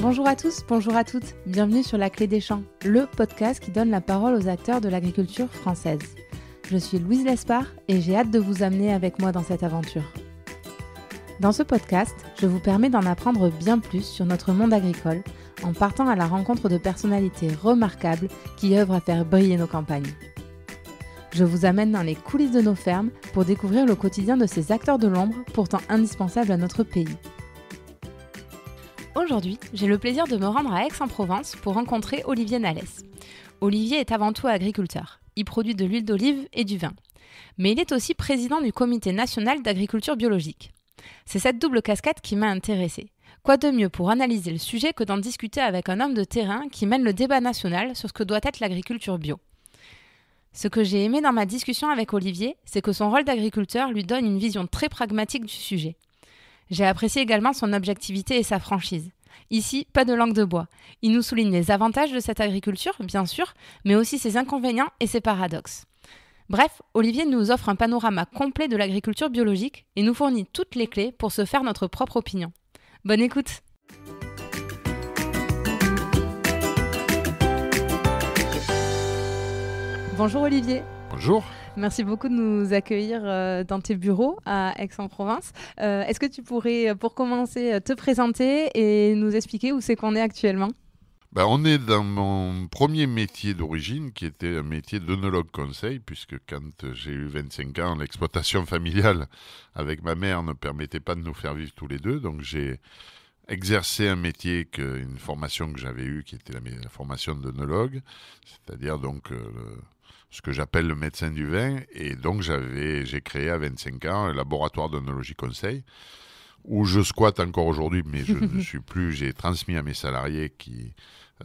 Bonjour à tous, bonjour à toutes, bienvenue sur La Clé des Champs, le podcast qui donne la parole aux acteurs de l'agriculture française. Je suis Louise Lespard et j'ai hâte de vous amener avec moi dans cette aventure. Dans ce podcast, je vous permets d'en apprendre bien plus sur notre monde agricole en partant à la rencontre de personnalités remarquables qui œuvrent à faire briller nos campagnes. Je vous amène dans les coulisses de nos fermes pour découvrir le quotidien de ces acteurs de l'ombre pourtant indispensables à notre pays. Aujourd'hui, j'ai le plaisir de me rendre à Aix-en-Provence pour rencontrer Olivier Nallès. Olivier est avant tout agriculteur. Il produit de l'huile d'olive et du vin. Mais il est aussi président du Comité national d'agriculture biologique. C'est cette double casquette qui m'a intéressée. Quoi de mieux pour analyser le sujet que d'en discuter avec un homme de terrain qui mène le débat national sur ce que doit être l'agriculture bio. Ce que j'ai aimé dans ma discussion avec Olivier, c'est que son rôle d'agriculteur lui donne une vision très pragmatique du sujet. J'ai apprécié également son objectivité et sa franchise. Ici, pas de langue de bois. Il nous souligne les avantages de cette agriculture, bien sûr, mais aussi ses inconvénients et ses paradoxes. Bref, Olivier nous offre un panorama complet de l'agriculture biologique et nous fournit toutes les clés pour se faire notre propre opinion. Bonne écoute! Bonjour Olivier. Bonjour. Merci beaucoup de nous accueillir dans tes bureaux à Aix-en-Provence. Est-ce que tu pourrais, pour commencer, te présenter et nous expliquer où c'est qu'on est actuellement ? On est dans mon premier métier d'origine, qui était un métier d'œnologue conseil, puisque quand j'ai eu 25 ans, l'exploitation familiale avec ma mère ne permettait pas de nous faire vivre tous les deux. Donc j'ai exercé un métier, une formation que j'avais eue, qui était la formation d'œnologue, c'est-à-dire donc ce que j'appelle le médecin du vin. Et donc j'ai créé à 25 ans un laboratoire d'œnologie conseil, où je squatte encore aujourd'hui, mais je ne suis plus. J'ai transmis à mes salariés qui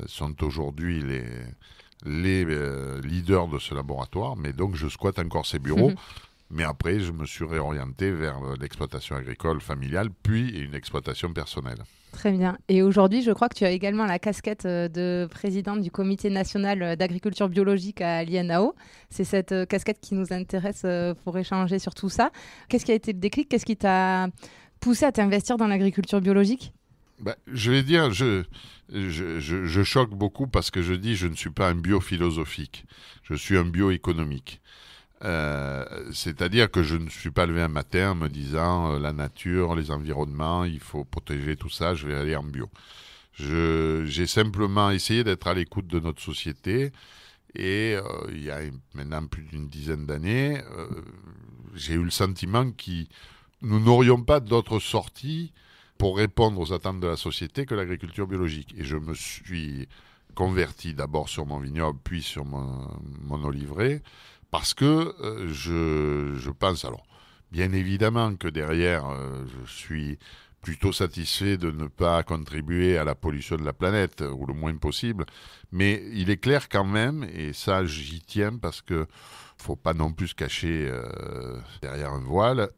sont aujourd'hui les leaders de ce laboratoire, mais donc je squatte encore ces bureaux. Mais après, je me suis réorienté vers l'exploitation agricole familiale, puis une exploitation personnelle. Très bien. Et aujourd'hui, je crois que tu as également la casquette de présidente du Comité national d'agriculture biologique à l'INAO. C'est cette casquette qui nous intéresse pour échanger sur tout ça. Qu'est-ce qui a été le déclic ? Qu'est-ce qui t'a poussé à t'investir dans l'agriculture biologique ? Je vais dire, je choque beaucoup parce que je dis je ne suis pas un biophilosophique, je suis un bioéconomique. C'est-à-dire que je ne suis pas levé un matin en me disant la nature, les environnements, il faut protéger tout ça, je vais aller en bio. J'ai simplement essayé d'être à l'écoute de notre société et il y a maintenant plus d'une dizaine d'années, j'ai eu le sentiment que nous n'aurions pas d'autre sortie pour répondre aux attentes de la société que l'agriculture biologique. Et je me suis converti d'abord sur mon vignoble, puis sur mon oliveraie, parce que je pense, alors bien évidemment que derrière, je suis plutôt satisfait de ne pas contribuer à la pollution de la planète, ou le moins possible, mais il est clair quand même, et ça j'y tiens parce qu'il ne faut pas non plus se cacher derrière un voile.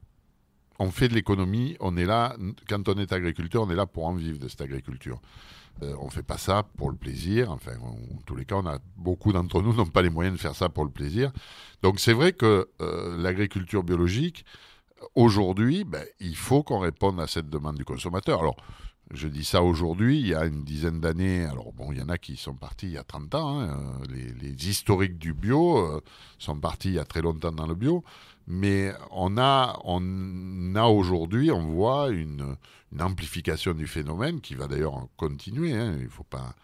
On fait de l'économie, on est là, quand on est agriculteur, on est là pour en vivre de cette agriculture. On ne fait pas ça pour le plaisir, en tous les cas, beaucoup d'entre nous n'ont pas les moyens de faire ça pour le plaisir. Donc c'est vrai que l'agriculture biologique, aujourd'hui, il faut qu'on réponde à cette demande du consommateur. Alors, je dis ça aujourd'hui, il y a une dizaine d'années, alors bon, il y en a qui sont partis il y a 30 ans, les historiques du bio sont partis il y a très longtemps dans le bio, mais on a aujourd'hui, on voit une amplification du phénomène qui va d'ailleurs continuer, il faut pas,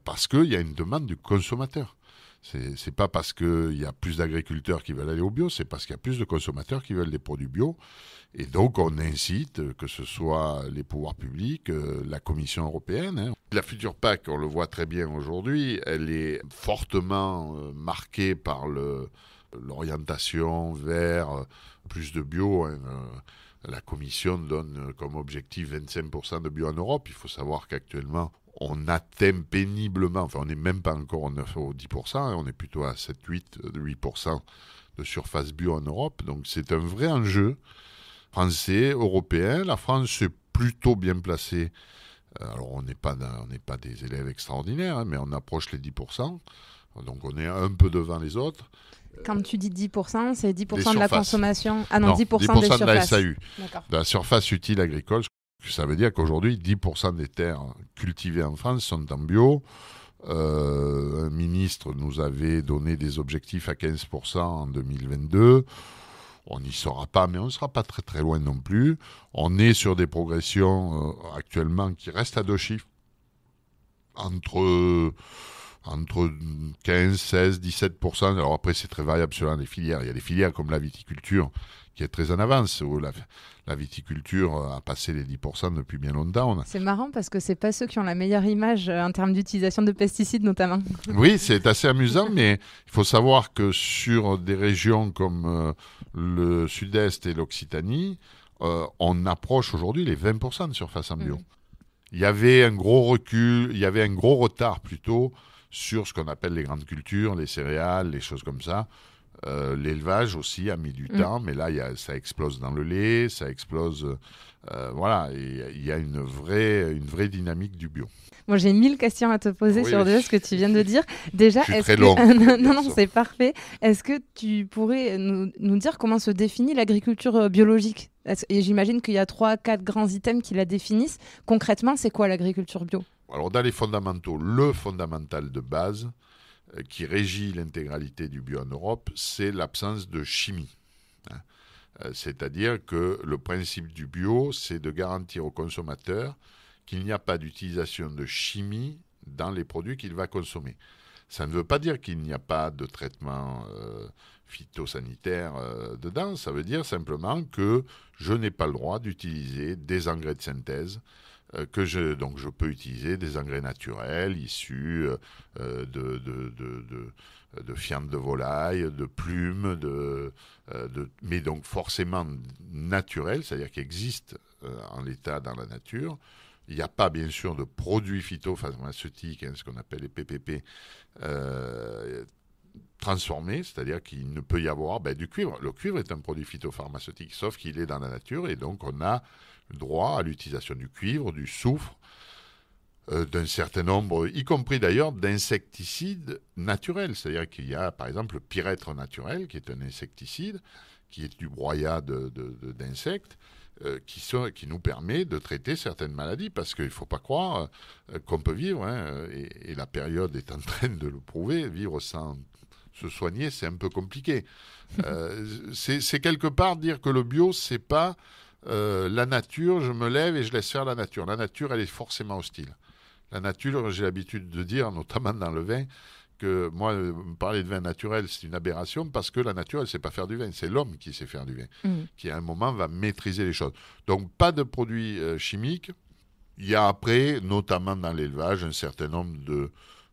parce qu'il y a une demande du consommateur. C'est pas parce qu'il y a plus d'agriculteurs qui veulent aller au bio, c'est parce qu'il y a plus de consommateurs qui veulent des produits bio. Et donc, on incite, que ce soit les pouvoirs publics, la Commission européenne. La future PAC, on le voit très bien aujourd'hui, elle est fortement marquée par l'orientation vers plus de bio. La Commission donne comme objectif 25% de bio en Europe. Il faut savoir qu'actuellement, on atteint péniblement, on n'est même pas encore au 9 ou 10%, on est plutôt à 8% de surface bio en Europe. Donc c'est un vrai enjeu français, européen. La France est plutôt bien placée. Alors on n'est pas des élèves extraordinaires, mais on approche les 10%. Donc on est un peu devant les autres. Quand tu dis 10%, c'est 10% de la consommation. Ah non, non 10% des surfaces. de la SAU. D'accord. De la surface utile agricole, ça veut dire qu'aujourd'hui, 10% des terres cultivées en France sont en bio. Un ministre nous avait donné des objectifs à 15% en 2022. On n'y sera pas, mais on ne sera pas très très loin non plus. On est sur des progressions actuellement qui restent à 2 chiffres. Entre 15, 16, 17%. Alors après, c'est très variable selon les filières. Il y a des filières comme la viticulture qui est très en avance, où la viticulture a passé les 10% depuis bien longtemps. C'est marrant parce que c'est pas ceux qui ont la meilleure image en termes d'utilisation de pesticides notamment. Oui, c'est assez amusant, mais il faut savoir que sur des régions comme le sud-est et l'Occitanie, on approche aujourd'hui les 20% de surface en bio. Il y avait un gros recul, il y avait un gros retard plutôt sur ce qu'on appelle les grandes cultures, les céréales, les choses comme ça. L'élevage aussi a mis du temps, mais là, ça explose dans le lait, ça explose. Voilà, il y a une vraie dynamique du bio. Bon, j'ai 1000 questions à te poser sur ce que tu viens de dire. Déjà, je suis très long. non, c'est parfait. Est-ce que tu pourrais nous dire comment se définit l'agriculture biologique ? Et j'imagine qu'il y a 3-4 grands items qui la définissent. Concrètement, c'est quoi l'agriculture bio ? Alors, dans les fondamentaux, le fondamental de base qui régit l'intégralité du bio en Europe, c'est l'absence de chimie. C'est-à-dire que le principe du bio, c'est de garantir au consommateur qu'il n'y a pas d'utilisation de chimie dans les produits qu'il va consommer. Ça ne veut pas dire qu'il n'y a pas de traitement phytosanitaire dedans, ça veut dire simplement que je n'ai pas le droit d'utiliser des engrais de synthèse, donc je peux utiliser des engrais naturels issus de fientes de volaille, de plumes, mais donc forcément naturels, c'est-à-dire qui existent en l'état dans la nature. Il n'y a pas, bien sûr, de produits phytopharmaceutiques, ce qu'on appelle les PPP, transformés, c'est-à-dire qu'il ne peut y avoir du cuivre. Le cuivre est un produit phytopharmaceutique, sauf qu'il est dans la nature, et donc on a le droit à l'utilisation du cuivre, du soufre, d'un certain nombre, y compris d'ailleurs d'insecticides naturels. C'est-à-dire qu'il y a, par exemple, le pyrètre naturel, qui est un insecticide, qui est du broyat d'insectes, qui nous permet de traiter certaines maladies, parce qu'il ne faut pas croire qu'on peut vivre, et la période est en train de le prouver, vivre sans se soigner, c'est un peu compliqué. C'est quelque part dire que le bio, c'est pas la nature, je me lève et je laisse faire la nature. La nature, elle est forcément hostile. La nature, j'ai l'habitude de dire, notamment dans le vin, que moi, parler de vin naturel, c'est une aberration, parce que la nature, elle ne sait pas faire du vin. C'est l'homme qui sait faire du vin, qui à un moment va maîtriser les choses. Donc, pas de produits chimiques. Il y a après, notamment dans l'élevage, un certain nombre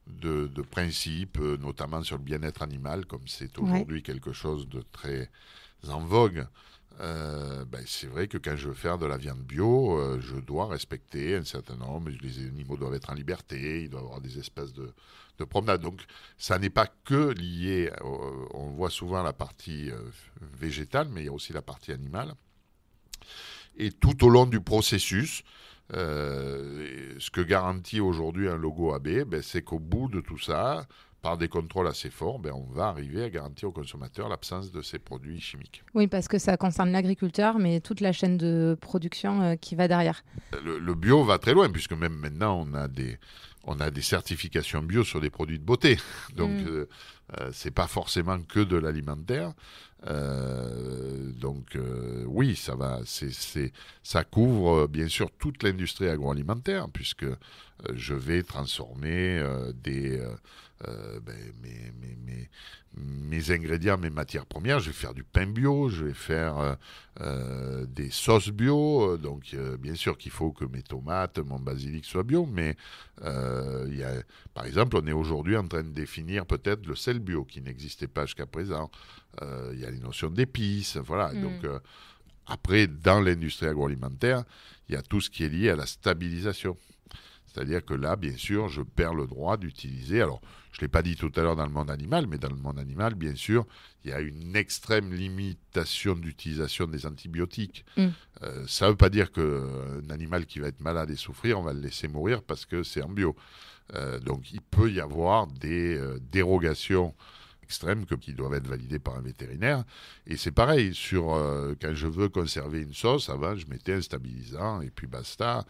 de principes, notamment sur le bien-être animal, comme c'est aujourd'hui quelque chose de très en vogue. C'est vrai que quand je veux faire de la viande bio, je dois respecter un certain nombre. Les animaux doivent être en liberté, il doit y avoir des espèces de promenade. Donc, ça n'est pas que lié, on voit souvent la partie végétale, mais il y a aussi la partie animale. Et tout au long du processus, ce que garantit aujourd'hui un logo AB, c'est qu'au bout de tout ça, par des contrôles assez forts, on va arriver à garantir au consommateur l'absence de ces produits chimiques. Oui, parce que ça concerne l'agriculteur, mais toute la chaîne de production qui va derrière. Le bio va très loin, puisque même maintenant, on a des certifications bio sur des produits de beauté. Donc, c'est pas forcément que de l'alimentaire. Oui, ça va. Ça couvre bien sûr toute l'industrie agroalimentaire, puisque je vais transformer mes ingrédients, mes matières premières. Je vais faire du pain bio, je vais faire des sauces bio. Donc, bien sûr qu'il faut que mes tomates, mon basilic soient bio, mais par exemple, on est aujourd'hui en train de définir peut-être le sel bio qui n'existait pas jusqu'à présent. Il y a les notions d'épices, voilà. Donc, après, dans l'industrie agroalimentaire, il y a tout ce qui est lié à la stabilisation. C'est-à-dire que là, bien sûr, je perds le droit d'utiliser. Alors, je ne l'ai pas dit tout à l'heure dans le monde animal, mais dans le monde animal, bien sûr, il y a une extrême limitation d'utilisation des antibiotiques. Ça ne veut pas dire qu'un animal qui va être malade et souffrir, on va le laisser mourir parce que c'est en bio. Donc, il peut y avoir des dérogations extrêmes qui doivent être validés par un vétérinaire. Et c'est pareil, quand je veux conserver une sauce, avant je mettais un stabilisant et puis basta,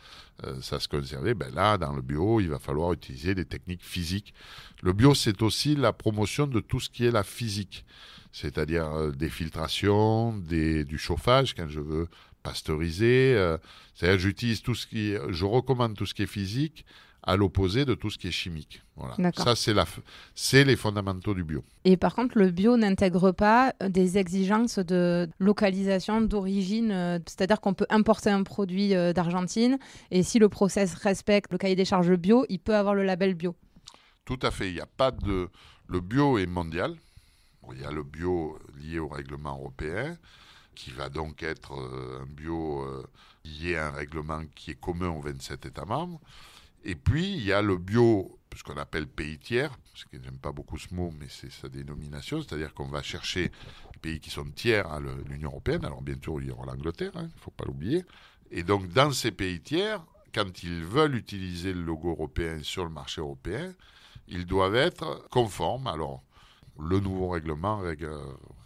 ça se conservait. Là, dans le bio, il va falloir utiliser des techniques physiques. Le bio, c'est aussi la promotion de tout ce qui est la physique, c'est-à-dire des filtrations, du chauffage quand je veux pasteuriser. C'est-à-dire je recommande tout ce qui est physique à l'opposé de tout ce qui est chimique. Voilà. Ça, c'est les fondamentaux du bio. Et par contre, le bio n'intègre pas des exigences de localisation, d'origine, c'est-à-dire qu'on peut importer un produit d'Argentine, et si le process respecte le cahier des charges bio, il peut avoir le label bio. Tout à fait. Il n'y a pas de... Le bio est mondial. Il y a le bio lié au règlement européen, qui va donc être un bio lié à un règlement qui est commun aux 27 États membres. Et puis, il y a le bio, ce qu'on appelle pays tiers, parce que j'aime pas beaucoup ce mot, mais c'est sa dénomination, c'est-à-dire qu'on va chercher les pays qui sont tiers à l'Union européenne. Alors, bientôt, il y aura l'Angleterre, il ne faut pas l'oublier. Et donc, dans ces pays tiers, quand ils veulent utiliser le logo européen sur le marché européen, ils doivent être conformes. Alors, le nouveau règlement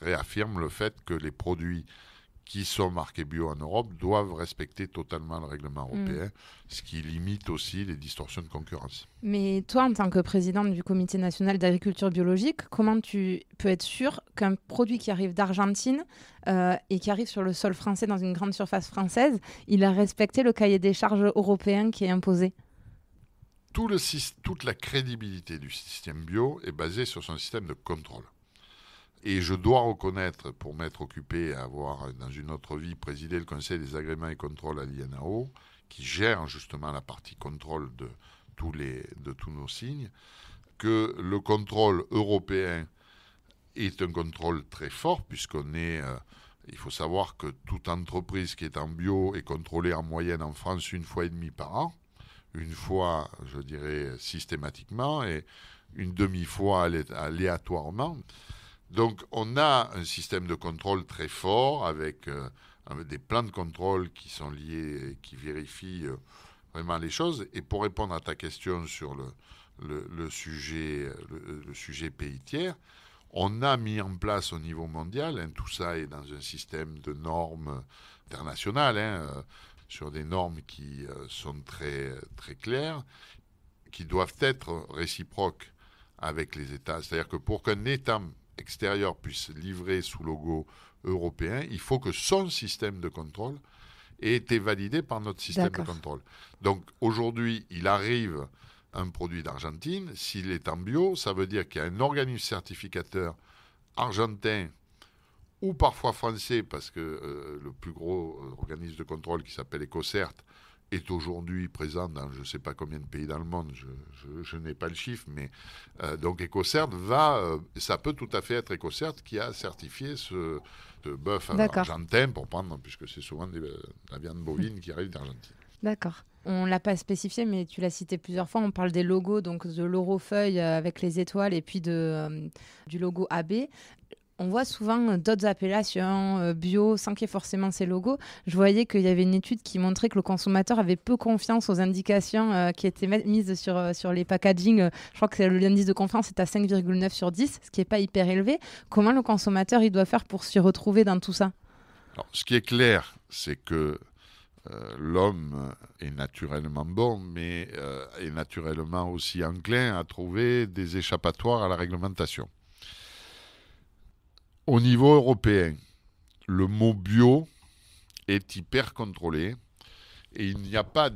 réaffirme le fait que les produits qui sont marqués bio en Europe doivent respecter totalement le règlement européen, ce qui limite aussi les distorsions de concurrence. Mais toi, en tant que présidente du Comité national d'agriculture biologique, comment tu peux être sûr qu'un produit qui arrive d'Argentine et qui arrive sur le sol français dans une grande surface française, il a respecté le cahier des charges européen qui est imposé ? Toute la crédibilité du système bio est basée sur son système de contrôle. Et je dois reconnaître, pour m'être occupé à avoir, dans une autre vie, présidé le Conseil des agréments et contrôles à l'INAO, qui gère justement la partie contrôle de tous nos signes, que le contrôle européen est un contrôle très fort, il faut savoir que toute entreprise qui est en bio est contrôlée en moyenne en France 1,5 fois par an, une fois, je dirais, systématiquement, et une demi-fois aléatoirement. Donc, on a un système de contrôle très fort avec des plans de contrôle qui sont liés, qui vérifient vraiment les choses. Et pour répondre à ta question sur le sujet pays tiers, on a mis en place au niveau mondial, tout ça est dans un système de normes internationales, sur des normes qui sont très, très claires, qui doivent être réciproques avec les États. C'est-à-dire que pour qu'un État extérieur puisse livrer sous logo européen, il faut que son système de contrôle ait été validé par notre système de contrôle. Donc aujourd'hui, il arrive un produit d'Argentine, s'il est en bio, ça veut dire qu'il y a un organisme certificateur argentin ou parfois français, parce que le plus gros organisme de contrôle qui s'appelle EcoCert est aujourd'hui présent dans je ne sais pas combien de pays dans le monde, je n'ai pas le chiffre, mais donc EcoCert ça peut tout à fait être EcoCert qui a certifié ce bœuf argentin, pour prendre, puisque c'est souvent de la viande bovine qui arrive d'Argentine. D'accord. On ne l'a pas spécifié, mais tu l'as cité plusieurs fois. On parle des logos, donc de l'Eurofeuille avec les étoiles et puis du logo AB. On voit souvent d'autres appellations bio sans qu'il y ait forcément ces logos. Je voyais qu'il y avait une étude qui montrait que le consommateur avait peu confiance aux indications qui étaient mises sur les packaging. Je crois que l'indice de confiance est à 5,9 sur 10, ce qui n'est pas hyper élevé. Comment le consommateur il doit faire pour s'y retrouver dans tout ça ? Alors, ce qui est clair, c'est que l'homme est naturellement bon, mais est naturellement aussi enclin à trouver des échappatoires à la réglementation. Au niveau européen, le mot bio est hyper contrôlé et il n'y a pas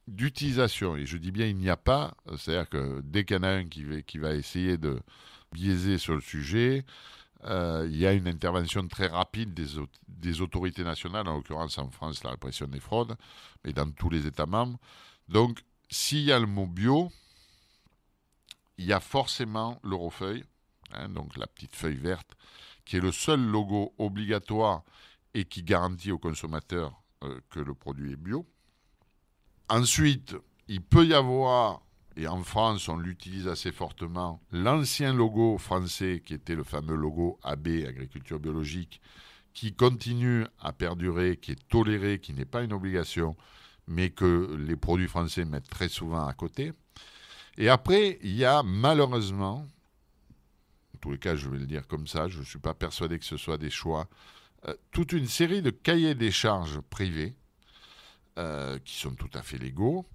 d'utilisation. Et je dis bien il n'y a pas, c'est-à-dire que dès qu'il y en a un qui va essayer de biaiser sur le sujet, il y a une intervention très rapide des autorités nationales, en l'occurrence en France, la répression des fraudes, mais dans tous les États membres. Donc, s'il y a le mot bio, il y a forcément l'Eurofeuille, donc la petite feuille verte, qui est le seul logo obligatoire et qui garantit aux consommateurs que le produit est bio. Ensuite, il peut y avoir, et en France on l'utilise assez fortement, l'ancien logo français qui était le fameux logo AB, agriculture biologique, qui continue à perdurer, qui est toléré, qui n'est pas une obligation, mais que les produits français mettent très souvent à côté. Et après, il y a malheureusement tous les cas, je vais le dire comme ça, je ne suis pas persuadé que ce soit des choix, toute une série de cahiers des charges privés qui sont tout à fait légaux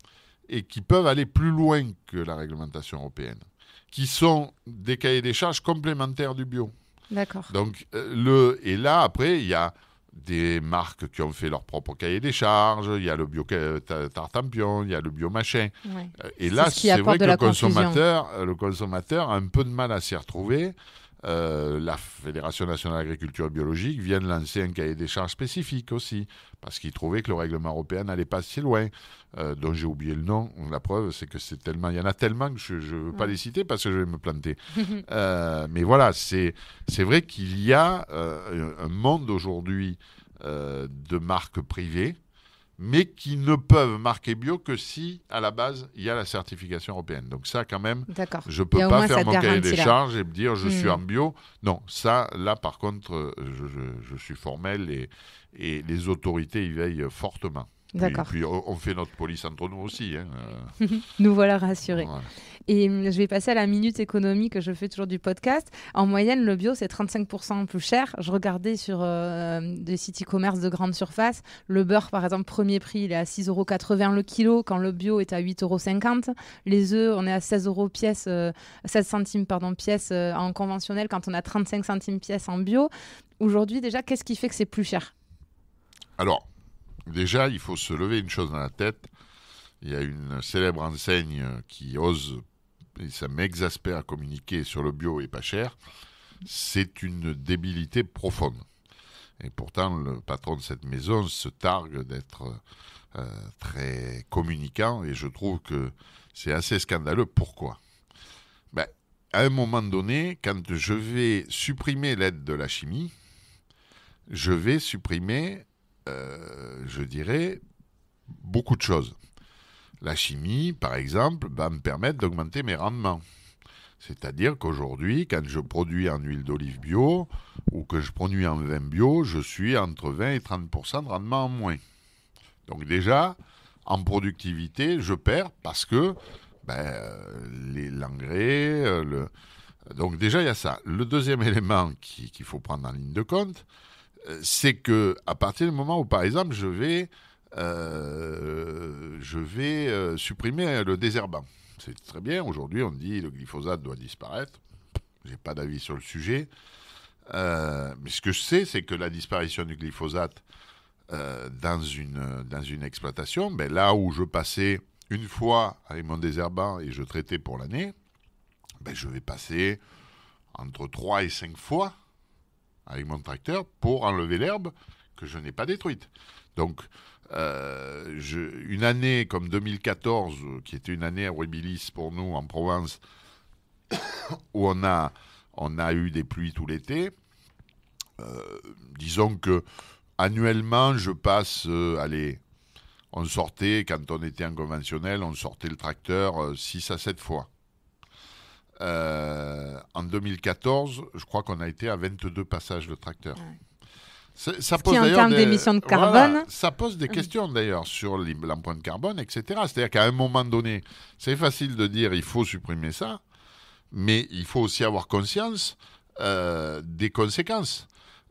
et qui peuvent aller plus loin que la réglementation européenne, qui sont des cahiers des charges complémentaires du bio. D'accord. Donc, et là, après, il y a des marques qui ont fait leur propre cahier des charges, il y a le bio Tartampion, il y a le bio machin. Ouais. Et là, c'est vrai que le consommateur a un peu de mal à s'y retrouver. La Fédération nationale d'agriculture biologique vient de lancer un cahier des charges spécifique aussi, parce qu'ils trouvaient que le règlement européen n'allait pas si loin, dont j'ai oublié le nom. La preuve, c'est que il y en a tellement que je ne veux pas les citer parce que je vais me planter. Mais voilà, c'est vrai qu'il y a un monde aujourd'hui de marques privées, mais qui ne peuvent marquer bio que si, à la base, il y a la certification européenne. Donc ça, quand même, je ne peux pas faire mon cahier des charges et me dire je suis en bio. Non, ça, là, par contre, je suis formel et les autorités y veillent fortement. D'accord. Puis on fait notre police entre nous aussi. Nous voilà rassurés. Voilà. Et je vais passer à la minute économie que je fais toujours du podcast. En moyenne, le bio, c'est 35% plus cher. Je regardais sur des sites e-commerce de grande surface. Le beurre, par exemple, premier prix, il est à 6,80 € le kilo, quand le bio est à 8,50 €. Les œufs, on est à 16 € pièce, 16 centimes pièce en conventionnel, quand on a 35 centimes pièce en bio. Aujourd'hui, déjà, qu'est-ce qui fait que c'est plus cher ? Alors, déjà, il faut se lever une chose dans la tête. Il y a une célèbre enseigne qui ose, et ça m'exaspère à communiquer sur le bio et pas cher, c'est une débilité profonde. Et pourtant, le patron de cette maison se targue d'être très communicant, et je trouve que c'est assez scandaleux. Pourquoi ? À un moment donné, quand je vais supprimer l'aide de la chimie, je vais supprimer, je dirais, beaucoup de choses. La chimie, par exemple, va me permettre d'augmenter mes rendements. C'est-à-dire qu'aujourd'hui, quand je produis en huile d'olive bio ou que je produis en vin bio, je suis entre 20 et 30% de rendement en moins. Donc déjà, en productivité, je perds parce que l'engrais... Donc déjà, il y a ça. Le deuxième élément qu'il faut prendre en ligne de compte, c'est qu'à partir du moment où, par exemple, je vais supprimer le désherbant. C'est très bien. Aujourd'hui, on dit que le glyphosate doit disparaître. Je n'ai pas d'avis sur le sujet. Mais ce que je sais, c'est que la disparition du glyphosate dans une exploitation, là où je passais une fois avec mon désherbant et je traitais pour l'année, je vais passer entre 3 et 5 fois avec mon tracteur pour enlever l'herbe que je n'ai pas détruite. Donc, une année comme 2014, qui était une année horribilis pour nous en Provence, où on a eu des pluies tout l'été, disons que annuellement, je passe, on sortait, quand on était en conventionnel, on sortait le tracteur 6 à 7 fois. En 2014, je crois qu'on a été à 22 passages de tracteur. Ouais. Ça pose en termes d'émissions de carbone. Ça pose des questions d'ailleurs sur l'empreinte carbone, etc. C'est-à-dire qu'à un moment donné, c'est facile de dire il faut supprimer ça, mais il faut aussi avoir conscience des conséquences.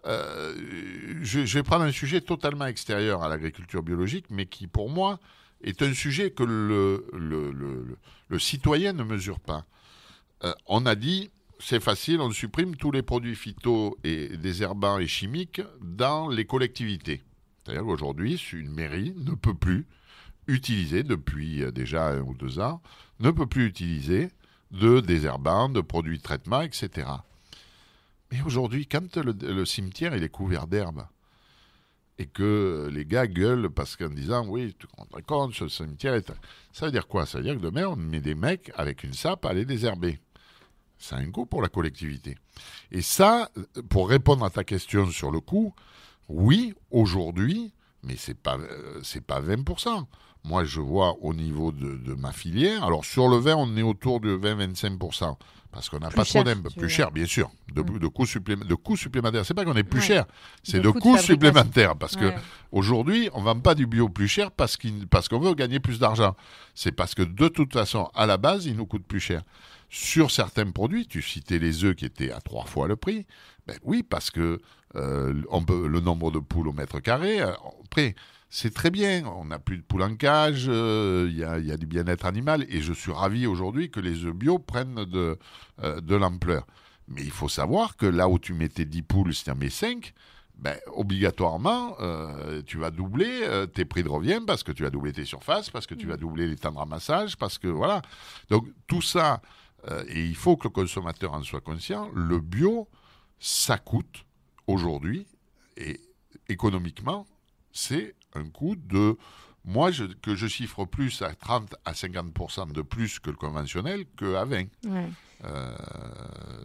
Je vais prendre un sujet totalement extérieur à l'agriculture biologique, mais qui pour moi est un sujet que le citoyen ne mesure pas. On a dit, c'est facile, on supprime tous les produits phyto et désherbants et chimiques dans les collectivités. C'est-à-dire qu'aujourd'hui, une mairie ne peut plus utiliser, depuis déjà 1 ou 2 ans, ne peut plus utiliser de désherbants, de produits de traitement, etc. Mais aujourd'hui, quand le cimetière il est couvert d'herbe, et que les gars gueulent parce qu'en disant « oui, tu te rends compte, ce cimetière est... » Ça veut dire quoi ? Ça veut dire que demain, on met des mecs avec une sape à aller désherber. Ça a un coût pour la collectivité. Et ça, pour répondre à ta question sur le coût, oui, aujourd'hui, mais c'est pas 20%. Moi, je vois au niveau de ma filière, alors sur le vin, on est autour de 20-25%. Parce qu'on n'a pas trop d'impôts. Plus cher, bien sûr. De coûts supplémentaires. C'est pas qu'on est plus cher, c'est de coûts supplémentaires. Parce qu'aujourd'hui, on ne vend pas du bio plus cher parce qu'on veut gagner plus d'argent. C'est parce que de toute façon, à la base, il nous coûte plus cher. Sur certains produits, tu citais les œufs qui étaient à 3 fois le prix. Ben oui, parce que le nombre de poules au mètre carré, après, c'est très bien. On n'a plus de poules en cage, il y a du bien-être animal. Et je suis ravi aujourd'hui que les œufs bio prennent de l'ampleur. Mais il faut savoir que là où tu mettais 10 poules, si tu en mets 5, ben, obligatoirement, tu vas doubler tes prix de revient parce que tu vas doubler tes surfaces, parce que tu vas doubler les temps de ramassage, parce que voilà. Donc tout ça, et il faut que le consommateur en soit conscient, le bio, ça coûte aujourd'hui, et économiquement, c'est un coût de... Moi, que je chiffre plus à 30 à 50% de plus que le conventionnel qu'à 20, Ouais.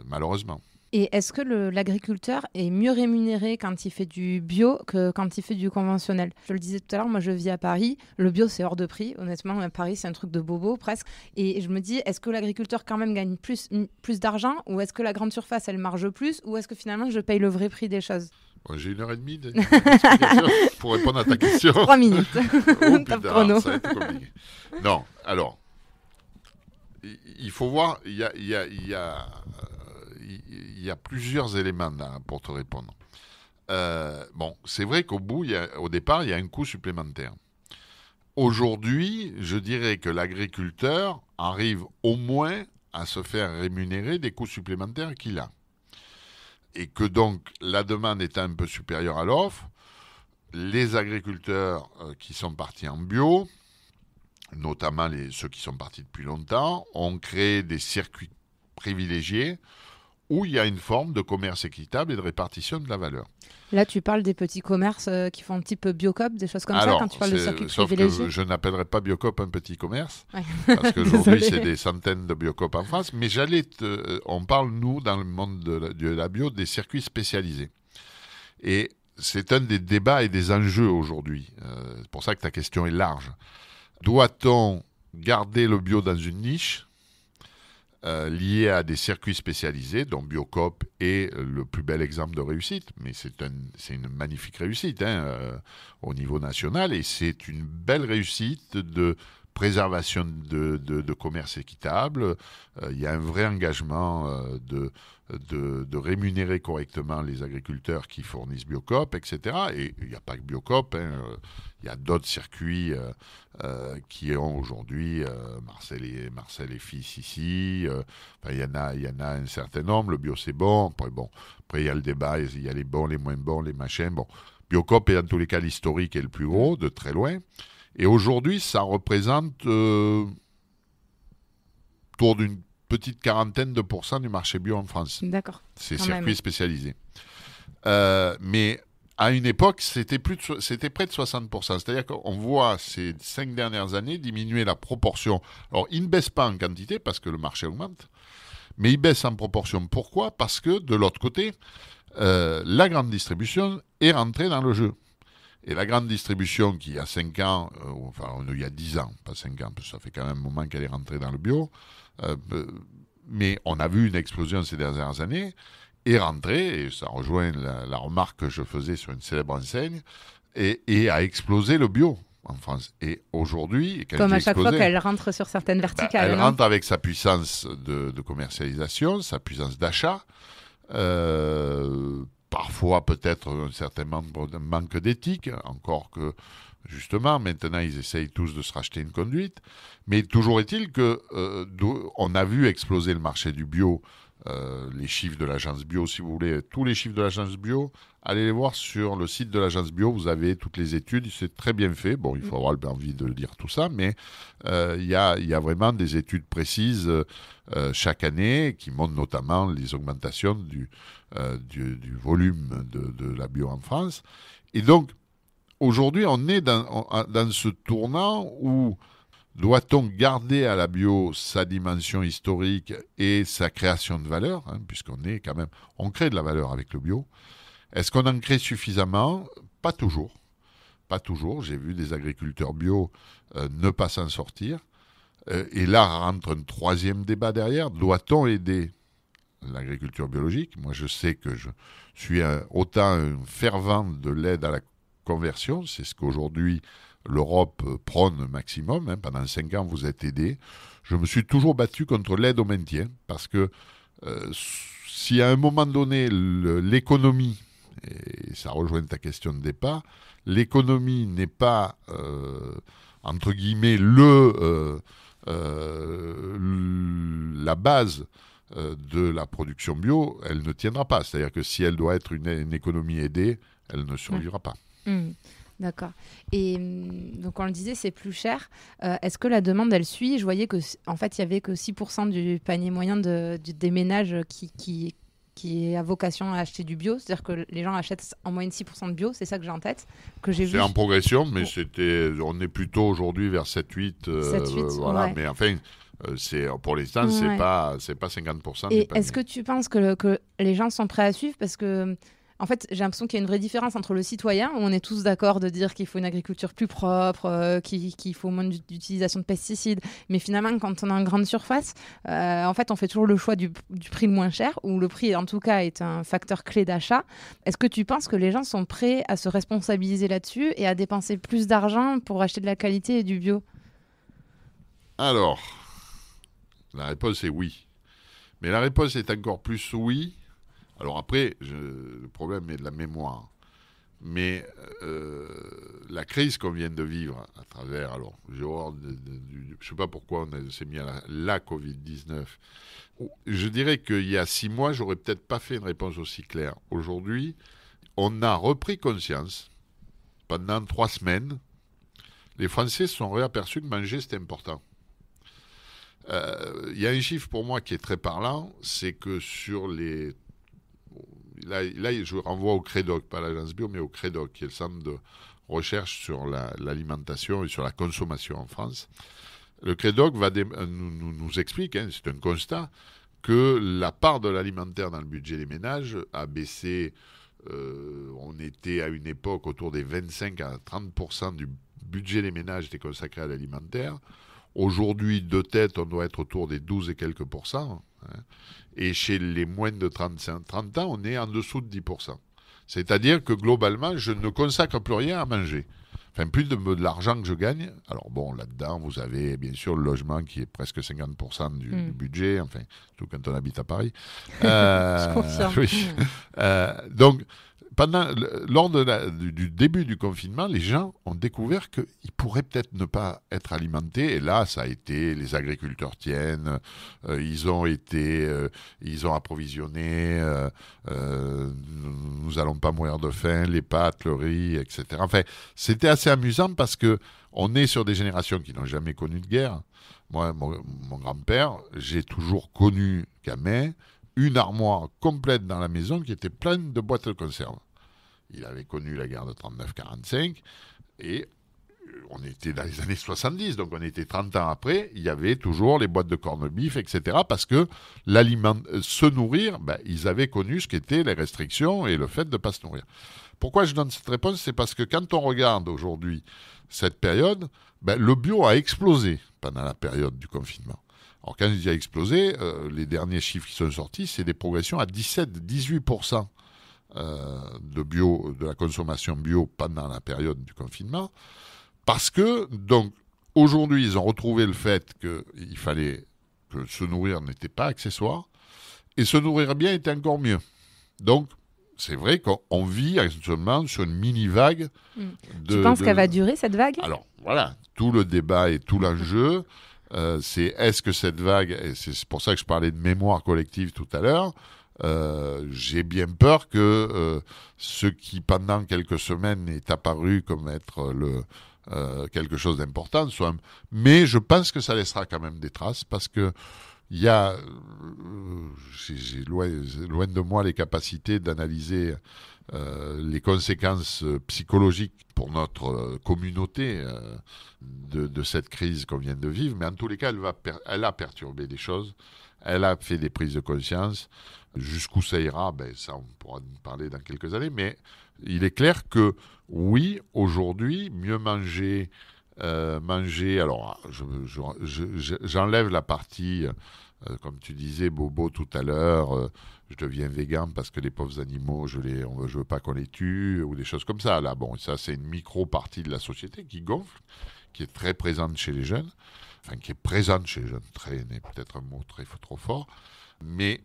malheureusement. Et est-ce que l'agriculteur est mieux rémunéré quand il fait du bio que quand il fait du conventionnel? Je le disais tout à l'heure, moi je vis à Paris, le bio c'est hors de prix. Honnêtement, à Paris c'est un truc de bobo presque. Et je me dis, est-ce que l'agriculteur quand même gagne plus d'argent, ou est-ce que la grande surface elle marge plus, ou est-ce que finalement je paye le vrai prix des choses? Bon, j'ai 1h30 d'explication pour répondre à ta question. 3 minutes. Oh Top putain, chrono. ça va être compliqué. Non, alors, il faut voir, il y a plusieurs éléments là, pour te répondre. Bon, c'est vrai au départ, il y a un coût supplémentaire. Aujourd'hui, je dirais que l'agriculteur arrive au moins à se faire rémunérer des coûts supplémentaires qu'il a. Et que donc, la demande étant un peu supérieure à l'offre, les agriculteurs qui sont partis en bio, notamment ceux qui sont partis depuis longtemps, ont créé des circuits privilégiés où il y a une forme de commerce équitable et de répartition de la valeur. Là, tu parles des petits commerces qui font type Biocop, des choses comme ça, quand tu parles de circuit privilégié. Sauf que je n'appellerai pas Biocop un petit commerce, Ouais. parce qu'aujourd'hui, c'est des centaines de Biocop en France. Mais on parle, nous, dans le monde de la bio, des circuits spécialisés. Et c'est un des débats et des enjeux aujourd'hui. C'est pour ça que ta question est large. Doit-on garder le bio dans une niche lié à des circuits spécialisés, dont Biocop est le plus bel exemple de réussite, mais c'est une magnifique réussite au niveau national, et c'est une belle réussite de préservation de commerce équitable. Il y a un vrai engagement de rémunérer correctement les agriculteurs qui fournissent Biocop, etc. Et il n'y a pas que Biocop, il y a d'autres circuits qui ont aujourd'hui Marcel et Fils ici. Il y en a un certain nombre. Le bio, c'est bon. Après, il y a le débat, il y a les bons, les moins bons, les machins. Bon, Biocop est dans tous les cas l'historique et le plus gros, de très loin. Et aujourd'hui, ça représente autour d'une petite quarantaine de % du marché bio en France. D'accord. Ces Quand circuits même. spécialisés. Mais à une époque, c'était près de 60%. C'est-à-dire qu'on voit ces 5 dernières années diminuer la proportion. Alors, il ne baisse pas en quantité parce que le marché augmente, mais il baisse en proportion. Pourquoi ? Parce que de l'autre côté, la grande distribution est rentrée dans le jeu. Et la grande distribution qui, il y a 5 ans, il y a 10 ans, pas 5 ans, parce que ça fait quand même un moment qu'elle est rentrée dans le bio, mais on a vu une explosion ces dernières années, est rentrée, et ça rejoint la remarque que je faisais sur une célèbre enseigne, et a explosé le bio en France. Et aujourd'hui... Comme à chaque fois qu'elle rentre sur certaines verticales. Elle rentre avec sa puissance de commercialisation, sa puissance d'achat, parfois peut-être un certain manque d'éthique, encore que justement maintenant ils essayent tous de se racheter une conduite, mais toujours est-il qu'on a vu exploser le marché du bio, les chiffres de l'agence bio, si vous voulez, tous les chiffres de l'agence bio, allez les voir sur le site de l'agence bio, vous avez toutes les études, c'est très bien fait, bon il faut avoir envie de lire tout ça, mais il y a vraiment des études précises chaque année qui montrent notamment les augmentations du volume de la bio en France. Et donc, aujourd'hui, on est dans ce tournant où doit-on garder à la bio sa dimension historique et sa création de valeur, puisqu'on est quand même, on crée de la valeur avec le bio. Est-ce qu'on en crée suffisamment ? Pas toujours. Pas toujours. J'ai vu des agriculteurs bio ne pas s'en sortir. Et là rentre un troisième débat derrière. Doit-on aider l'agriculture biologique ? Moi, je sais que je suis autant un fervent de l'aide à la conversion. C'est ce qu'aujourd'hui l'Europe prône maximum. Pendant 5 ans, vous êtes aidés. Je me suis toujours battu contre l'aide au maintien parce que si à un moment donné, l'économie, et ça rejoint ta question de départ, l'économie n'est pas, entre guillemets, la base de la production bio, elle ne tiendra pas. C'est-à-dire que si elle doit être une économie aidée, elle ne survivra pas. D'accord. Et donc, on le disait, c'est plus cher. Est-ce que la demande, elle suit? Je voyais qu'en fait, il n'y avait que 6% du panier moyen des ménages qui a vocation à acheter du bio. C'est-à-dire que les gens achètent en moyenne 6% de bio. C'est ça que j'ai en tête. C'est en progression, mais on est plutôt aujourd'hui vers 7-8. Voilà. Ouais. Mais enfin, pour l'instant, c'est pas 50%. Et est-ce que tu penses que les gens sont prêts à suivre? Parce que en fait, j'ai l'impression qu'il y a une vraie différence entre le citoyen, où on est tous d'accord de dire qu'il faut une agriculture plus propre, qu'il faut moins d'utilisation de pesticides. Mais finalement, quand on est en grande surface, en fait, on fait toujours le choix du prix le moins cher, où le prix, en tout cas, est un facteur clé d'achat. Est-ce que tu penses que les gens sont prêts à se responsabiliser là-dessus et à dépenser plus d'argent pour acheter de la qualité et du bio? Alors, la réponse est oui. Mais la réponse est encore plus oui. Alors après, le problème est de la mémoire. Mais la crise qu'on vient de vivre à travers, alors, je ne sais pas pourquoi on s'est mis à la Covid-19. Je dirais qu'il y a 6 mois, j'aurais peut-être pas fait une réponse aussi claire. Aujourd'hui, on a repris conscience, pendant 3 semaines, les Français se sont réaperçus que manger, c'était important. Il y a un chiffre pour moi qui est très parlant, c'est que sur les... Là, je renvoie au CREDOC, pas à l'agence bio, mais au CREDOC, qui est le centre de recherche sur l'alimentation et sur la consommation en France. Le CREDOC nous explique, c'est un constat, que la part de l'alimentaire dans le budget des ménages a baissé. On était à une époque autour des 25 à 30% du budget des ménages était consacré à l'alimentaire. Aujourd'hui, de tête, on doit être autour des 12 et quelques pourcents. Et chez les moins de 30 ans, on est en dessous de 10%. C'est-à-dire que globalement, je ne consacre plus rien à manger. Enfin, plus de l'argent que je gagne. Alors bon, là-dedans, vous avez bien sûr le logement qui est presque 50% du budget, enfin, surtout quand on habite à Paris. Je confirme. Oui. Donc, lors du début du confinement, les gens ont découvert qu'ils pourraient peut-être ne pas être alimentés. Et là, ça a été les agriculteurs tiennent, ils ont approvisionné, nous allons pas mourir de faim, les pâtes, le riz, etc. Enfin, c'était assez amusant parce que on est sur des générations qui n'ont jamais connu de guerre. Moi, mon grand-père, j'ai toujours connu gamin une armoire complète dans la maison qui était pleine de boîtes de conserve. Il avait connu la guerre de 39-45 et on était dans les années 70, donc on était 30 ans après, il y avait toujours les boîtes de corned beef, etc. Parce que se nourrir, ils avaient connu ce qu'étaient les restrictions et le fait de ne pas se nourrir. Pourquoi je donne cette réponse? C'est parce que quand on regarde aujourd'hui cette période, le bio a explosé pendant la période du confinement. Alors quand il a explosé, les derniers chiffres qui sont sortis, c'est des progressions à 17-18% de la consommation bio pendant la période du confinement. Parce que, donc, aujourd'hui, ils ont retrouvé le fait qu'il fallait que se nourrir n'était pas accessoire, et se nourrir bien était encore mieux. Donc, c'est vrai qu'on vit actuellement sur une mini-vague. Tu penses qu'elle va durer, cette vague? Alors, voilà, tout le débat et tout l'enjeu, c'est est-ce que cette vague, et c'est pour ça que je parlais de mémoire collective tout à l'heure, j'ai bien peur que ce qui, pendant quelques semaines, est apparu comme être quelque chose d'important, mais je pense que ça laissera quand même des traces, parce que il y a, j'ai loin de moi les capacités d'analyser les conséquences psychologiques pour notre communauté de cette crise qu'on vient de vivre, mais en tous les cas, elle a perturbé des choses, elle a fait des prises de conscience. Jusqu'où ça ira, ça on pourra en parler dans quelques années, mais il est clair que oui, aujourd'hui, mieux manger, alors j'enlève la partie Comme tu disais, Bobo, tout à l'heure, je deviens végan parce que les pauvres animaux, je veux pas qu'on les tue, ou des choses comme ça. Là, bon, ça, c'est une micro-partie de la société qui gonfle, qui est très présente chez les jeunes. Enfin, qui est présente chez les jeunes. Très, n'est peut-être un mot trop fort. Mais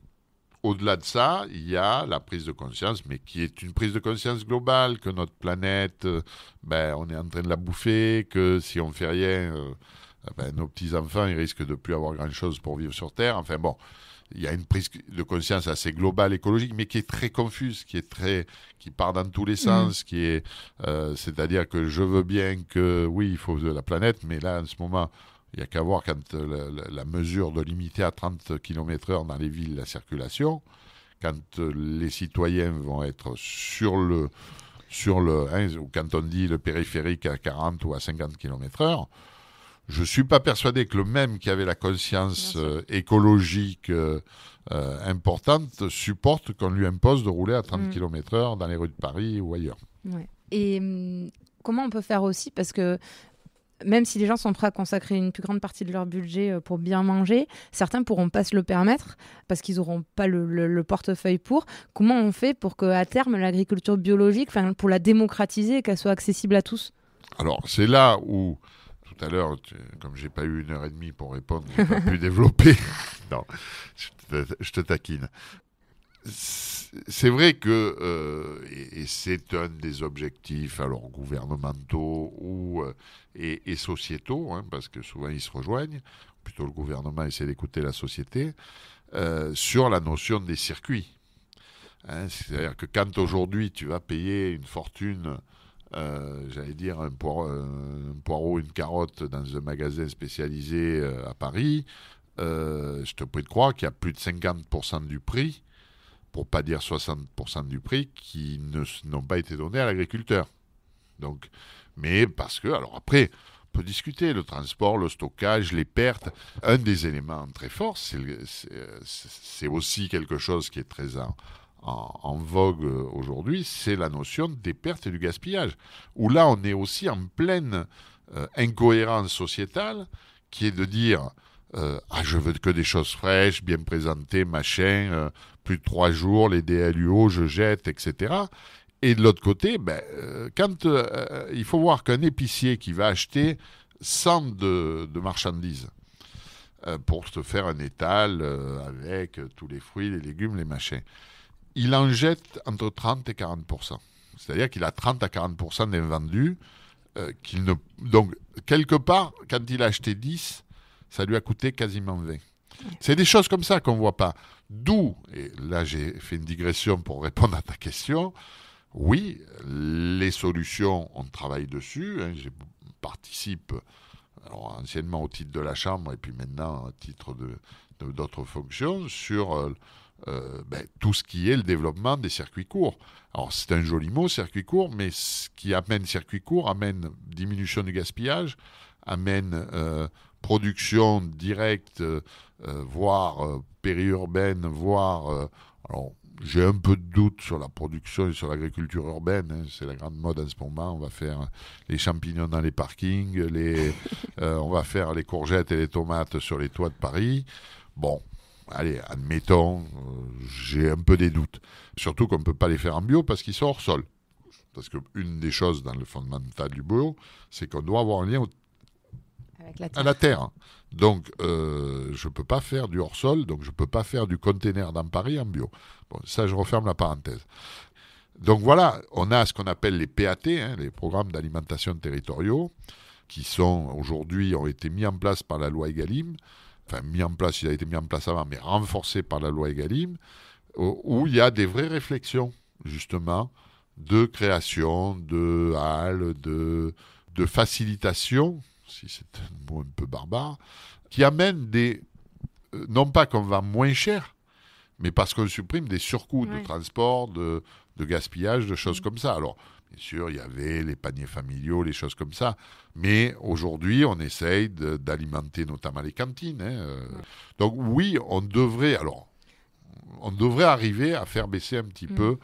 au-delà de ça, il y a la prise de conscience, mais qui est une prise de conscience globale, que notre planète, on est en train de la bouffer, que si on ne fait rien, nos petits-enfants, ils risquent de ne plus avoir grand-chose pour vivre sur Terre. Enfin bon, il y a une prise de conscience assez globale, écologique, mais qui est très confuse, qui part dans tous les sens, c'est-à-dire que je veux bien que, oui, il faut de la planète, mais là, en ce moment, il n'y a qu'à voir quand la mesure de limiter à 30 km/h dans les villes la circulation, quand les citoyens vont être sur le ou quand on dit le périphérique à 40 ou à 50 km/h, je ne suis pas persuadé que le même qui avait la conscience écologique importante supporte qu'on lui impose de rouler à 30 km/h dans les rues de Paris ou ailleurs. Ouais. Et comment on peut faire aussi, parce que même si les gens sont prêts à consacrer une plus grande partie de leur budget pour bien manger, certains ne pourront pas se le permettre parce qu'ils n'auront pas le portefeuille pour. Comment on fait pour qu'à terme, l'agriculture biologique, pour la démocratiser et qu'elle soit accessible à tous ? Alors, c'est là où, tout à l'heure, comme je n'ai pas eu 1h30 pour répondre, je n'ai pas pu développer. Non, je te taquine. C'est vrai que, et c'est un des objectifs alors gouvernementaux et sociétaux, parce que souvent ils se rejoignent, plutôt le gouvernement essaie d'écouter la société, sur la notion des circuits. C'est-à-dire que quand aujourd'hui tu vas payer une fortune, j'allais dire un poireau, une carotte dans un magasin spécialisé à Paris, je te prie de croire qu'il y a plus de 50% du prix, pour pas dire 60% du prix, qui n'ont pas été donnés à l'agriculteur. Donc, mais parce que, alors après, on peut discuter le transport, le stockage, les pertes. Un des éléments très forts, c'est aussi quelque chose qui est très en vogue aujourd'hui, c'est la notion des pertes et du gaspillage. Où là, on est aussi en pleine incohérence sociétale, qui est de dire je veux que des choses fraîches, bien présentées, machin, plus de 3 jours, les DLUO, je jette, etc. Et de l'autre côté, quand il faut voir qu'un épicier qui va acheter 100 de marchandises pour se faire un étal avec tous les fruits, les légumes, les machins, il en jette entre 30 et 40%. C'est-à-dire qu'il a 30 à 40% d'invendus. Donc, quelque part, quand il a acheté 10, ça lui a coûté quasiment 20. C'est des choses comme ça qu'on ne voit pas. D'où, et là j'ai fait une digression pour répondre à ta question, oui, les solutions, on travaille dessus. Je participe alors, anciennement au titre de la Chambre et puis maintenant au titre d'autres fonctions sur tout ce qui est le développement des circuits courts. Alors c'est un joli mot, circuit court, mais ce qui amène circuit court amène diminution du gaspillage, amène production directe, voire périurbaine, voire... alors, j'ai un peu de doute sur la production et sur l'agriculture urbaine. C'est la grande mode en ce moment. On va faire les champignons dans les parkings, on va faire les courgettes et les tomates sur les toits de Paris. Bon, allez, admettons, j'ai un peu des doutes. Surtout qu'on ne peut pas les faire en bio parce qu'ils sont hors sol. Parce qu'une des choses dans le fondamental du bio, c'est qu'on doit avoir un lien à la terre. Donc, je ne peux pas faire du hors-sol, donc je ne peux pas faire du container dans Paris en bio. Bon, ça, je referme la parenthèse. Donc voilà, on a ce qu'on appelle les PAT, les programmes d'alimentation territoriaux, qui sont aujourd'hui, ont été mis en place par la loi Egalim. Enfin, il a été mis en place avant, mais renforcé par la loi Egalim, où il y a des vraies réflexions, justement, de création, de halles, de facilitation, si c'est un mot un peu barbare, qui amène non pas qu'on va moins cher, mais parce qu'on supprime des surcoûts de transport, de gaspillage, de choses comme ça. Alors, bien sûr, il y avait les paniers familiaux, les choses comme ça, mais aujourd'hui, on essaye d'alimenter notamment les cantines. Donc oui, on devrait arriver à faire baisser un petit peu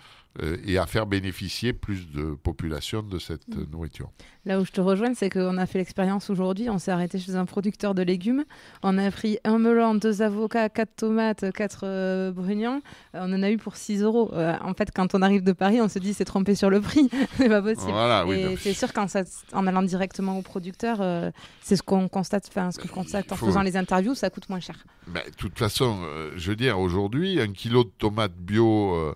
et à faire bénéficier plus de population de cette nourriture. Là où je te rejoins, c'est qu'on a fait l'expérience aujourd'hui. On s'est arrêté chez un producteur de légumes. On a pris un melon, 2 avocats, 4 tomates, 4 brugnons. On en a eu pour 6 euros. En fait, quand on arrive de Paris, on se dit c'est trompé sur le prix. C'est pas possible. Voilà, oui, et c'est sûr qu'en allant directement au producteur, c'est ce qu'on constate, ce que je constate en faisant les interviews, ça coûte moins cher. De toute façon, je veux dire, aujourd'hui, 1 kilo de tomates bio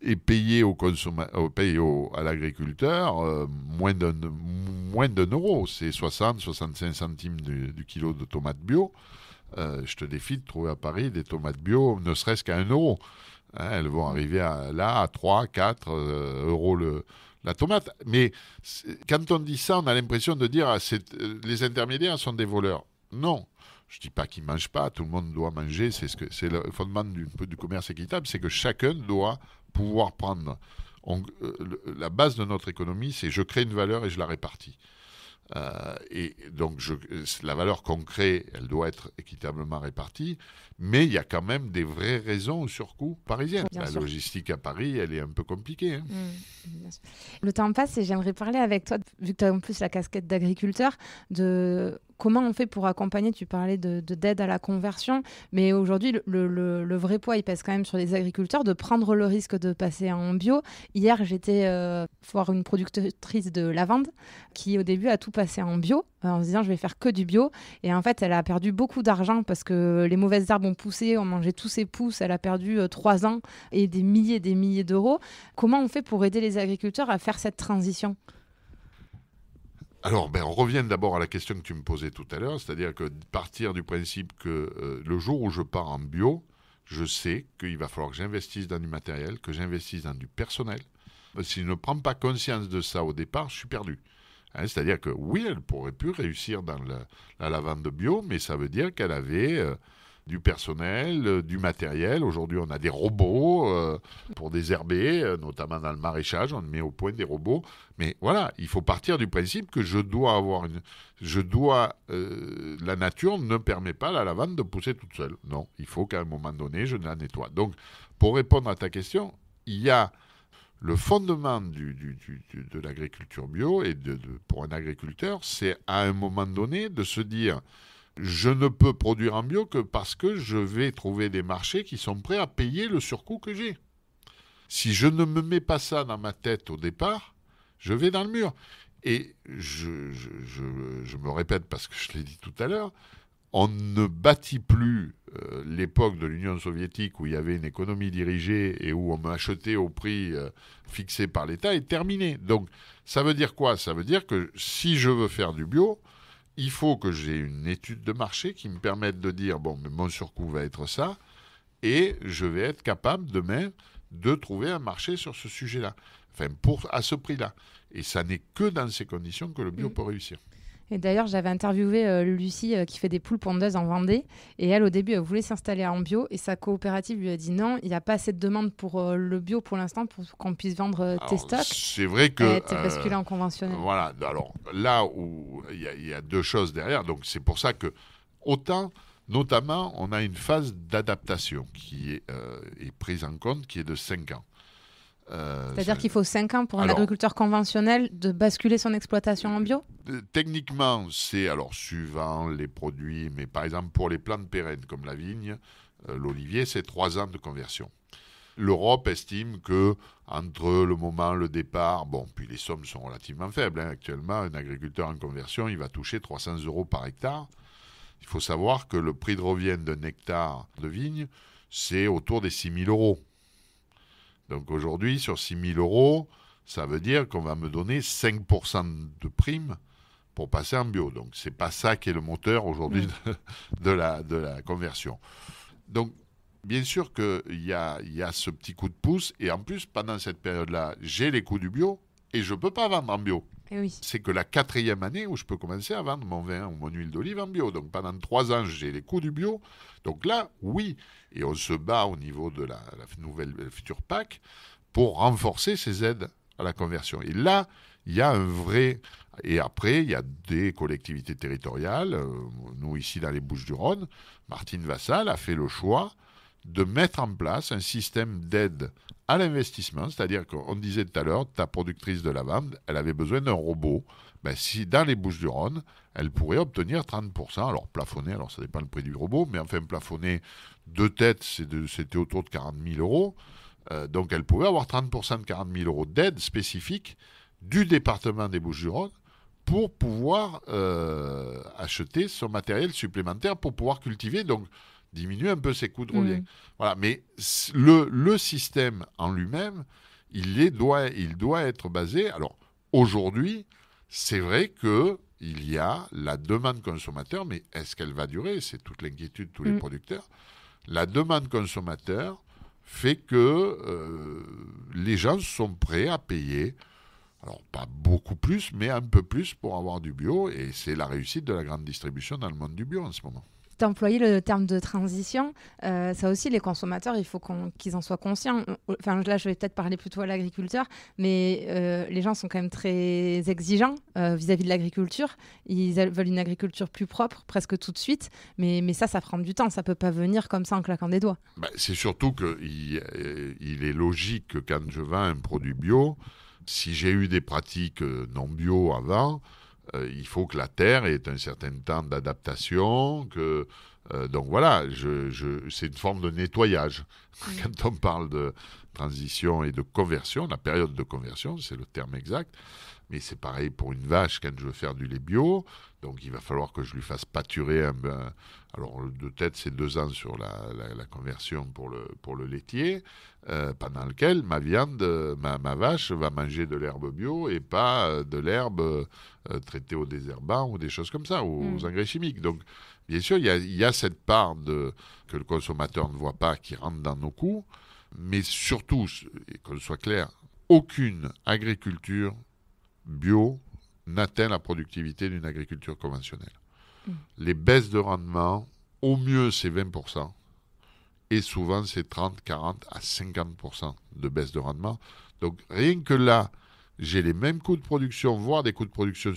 est payé à l'agriculteur moins d'un euro. C'est 60-65 centimes du kilo de tomates bio. Je te défie de trouver à Paris des tomates bio, ne serait-ce qu'à 1 euro. Elles vont arriver à 3, 4 euros la tomate. Mais quand on dit ça, on a l'impression de dire les intermédiaires sont des voleurs. Non. Je ne dis pas qu'ils ne mangent pas, tout le monde doit manger, c'est le fondement du commerce équitable, c'est que chacun doit pouvoir prendre. La base de notre économie, c'est je crée une valeur et je la répartis. Et donc, la valeur qu'on crée, elle doit être équitablement répartie, mais il y a quand même des vraies raisons au surcoût parisien. La logistique à Paris, elle est un peu compliquée. Hein. Le temps passe et j'aimerais parler avec toi, vu que tu as en plus la casquette d'agriculteur, de comment on fait pour accompagner. Tu parlais d'aide à la conversion, mais aujourd'hui, le vrai poids, il pèse quand même sur les agriculteurs de prendre le risque de passer en bio. Hier, j'étais voir une productrice de lavande qui, au début, a tout passé en bio, en se disant je vais faire que du bio. Et en fait, elle a perdu beaucoup d'argent parce que les mauvaises herbes ont poussé, on mangeait tous ses pousses. Elle a perdu 3 ans et des milliers d'euros. Comment on fait pour aider les agriculteurs à faire cette transition ? Alors, on revient d'abord à la question que tu me posais tout à l'heure, c'est-à-dire que partir du principe que le jour où je pars en bio, je sais qu'il va falloir que j'investisse dans du matériel, que j'investisse dans du personnel. Si je ne prends pas conscience de ça au départ, je suis perdu. C'est-à-dire que oui, elle pourrait plus réussir dans la lavande bio, mais ça veut dire qu'elle avait du personnel, du matériel. Aujourd'hui, on a des robots pour désherber, notamment dans le maraîchage, on met au point des robots. Mais voilà, il faut partir du principe que la nature ne permet pas à la lavande de pousser toute seule. Non, il faut qu'à un moment donné, je la nettoie. Donc, pour répondre à ta question, il y a le fondement de l'agriculture bio et pour un agriculteur, c'est à un moment donné de se dire je ne peux produire en bio que parce que je vais trouver des marchés qui sont prêts à payer le surcoût que j'ai. Si je ne me mets pas ça dans ma tête au départ, je vais dans le mur. Et je me répète parce que je l'ai dit tout à l'heure, on ne bâtit plus l'époque de l'Union soviétique où il y avait une économie dirigée et où on achetait au prix fixé par l'État est terminé. Donc ça veut dire quoi ? Ça veut dire que si je veux faire du bio, il faut que j'ai une étude de marché qui me permette de dire mais mon surcoût va être ça et je vais être capable demain de trouver un marché sur ce sujet-là, à ce prix-là. Et ça n'est que dans ces conditions que le bio peut réussir. Et d'ailleurs, j'avais interviewé Lucie qui fait des poules pondeuses en Vendée. Et elle, au début, elle voulait s'installer en bio. Et sa coopérative lui a dit non, il n'y a pas assez de demande pour le bio pour l'instant pour qu'on puisse vendre tes stocks. C'est vrai que... Elle a été basculée en conventionnel. Voilà. Alors là où il y a 2 choses derrière. Donc c'est pour ça que autant... Notamment, on a une phase d'adaptation qui est prise en compte, qui est de 5 ans. C'est-à-dire qu'il faut 5 ans pour un agriculteur conventionnel de basculer son exploitation en bio ? Techniquement, c'est suivant les produits, mais par exemple pour les plantes pérennes comme la vigne, l'olivier, c'est 3 ans de conversion. L'Europe estime que entre le départ, puis les sommes sont relativement faibles. Actuellement, un agriculteur en conversion, il va toucher 300 € par hectare. Il faut savoir que le prix de revient d'un hectare de vigne, c'est autour des 6 000 €. Donc aujourd'hui, sur 6 000 €, ça veut dire qu'on va me donner 5% de prime pour passer en bio. Donc c'est pas ça qui est le moteur aujourd'hui de la conversion. Donc bien sûr qu'il y a ce petit coup de pouce. Et en plus, pendant cette période-là, j'ai les coûts du bio et je ne peux pas vendre en bio. Et oui. C'est que la 4e année où je peux commencer à vendre mon vin ou mon huile d'olive en bio. Donc pendant 3 ans, j'ai les coûts du bio. Donc là, oui. Et on se bat au niveau de la future PAC pour renforcer ces aides à la conversion. Et là, il y a un vrai... Et après, il y a des collectivités territoriales. Nous, ici, dans les Bouches-du-Rhône, Martine Vassal a fait le choix de mettre en place un système d'aide à l'investissement, c'est-à-dire qu'on disait tout à l'heure, ta productrice de lavande, elle avait besoin d'un robot. Si dans les Bouches-du-Rhône, elle pourrait obtenir 30%, alors plafonné, alors ça dépend le prix du robot, mais enfin plafonné de tête, c'était autour de 40 000 euros. Donc elle pouvait avoir 30% de 40 000 euros d'aide spécifique du département des Bouches-du-Rhône pour pouvoir acheter son matériel supplémentaire pour pouvoir cultiver, donc diminuer un peu ses coûts de relais. Voilà. Mais le système en lui-même, il doit être basé. Alors aujourd'hui, c'est vrai qu'il y a la demande consommateur, mais est-ce qu'elle va durer? C'est toute l'inquiétude de tous les producteurs. La demande consommateur fait que les gens sont prêts à payer, alors pas beaucoup plus, mais un peu plus pour avoir du bio. Et c'est la réussite de la grande distribution dans le monde du bio en ce moment. Tu as employé le terme de transition. Ça aussi, les consommateurs, il faut qu'ils en soient conscients. Enfin, là, je vais peut-être parler plutôt à l'agriculteur, mais les gens sont quand même très exigeants vis-à-vis de l'agriculture. Ils veulent une agriculture plus propre, presque tout de suite. Mais ça prend du temps. Ça ne peut pas venir comme ça en claquant des doigts. C'est surtout qu'il est logique que quand je vends un produit bio, si j'ai eu des pratiques non bio avant, il faut que la terre ait un certain temps d'adaptation, donc voilà, c'est une forme de nettoyage. Quand on parle de transition et de conversion, la période de conversion, c'est le terme exact, mais c'est pareil pour une vache quand je veux faire du lait bio, donc il va falloir que je lui fasse pâturer alors de tête c'est 2 ans sur la conversion pour le laitier, pendant lequel ma vache va manger de l'herbe bio et pas de l'herbe traitée au désherbant ou des choses comme ça, aux engrais chimiques. Donc bien sûr, il y a cette part que le consommateur ne voit pas qui rentre dans nos coûts, mais surtout, et qu'on soit clair, aucune agriculture bio n'atteint la productivité d'une agriculture conventionnelle. Les baisses de rendement, au mieux c'est 20%, et souvent c'est 30, 40 à 50% de baisse de rendement. Donc rien que là, j'ai les mêmes coûts de production, voire des coûts de production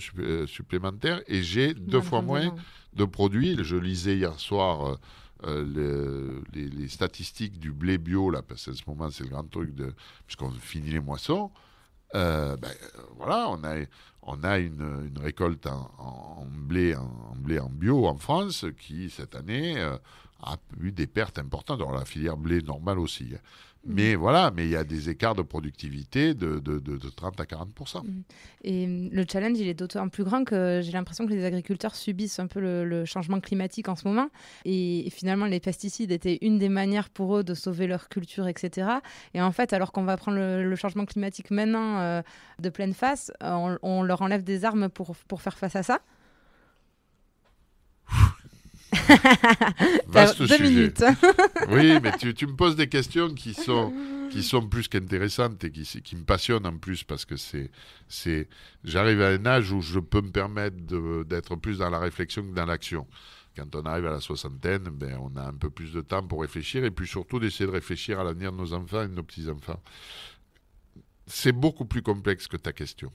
supplémentaires, et j'ai 2 fois moins de produits. Je lisais hier soir les statistiques du blé bio, là, parce qu'en ce moment c'est le grand truc, puisqu'on finit les moissons. Voilà, on a une récolte en blé en bio en France qui, cette année, a eu des pertes importantes. Alors la filière blé normale aussi. Mais voilà, mais il y a des écarts de productivité de 30 à 40%. Et le challenge, il est d'autant plus grand que j'ai l'impression que les agriculteurs subissent un peu le changement climatique en ce moment. Et finalement, les pesticides étaient une des manières pour eux de sauver leur culture, etc. Et en fait, alors qu'on va prendre le changement climatique maintenant de pleine face, on leur enlève des armes pour faire face à ça. Vaste 2 sujet. minutes. Oui, mais tu me poses des questions qui sont plus qu'intéressantes et qui me passionnent en plus parce que j'arrive à un âge où je peux me permettre d'être plus dans la réflexion que dans l'action. Quand on arrive à la soixantaine, on a un peu plus de temps pour réfléchir et puis surtout d'essayer de réfléchir à l'avenir de nos enfants et de nos petits-enfants. C'est beaucoup plus complexe que ta question.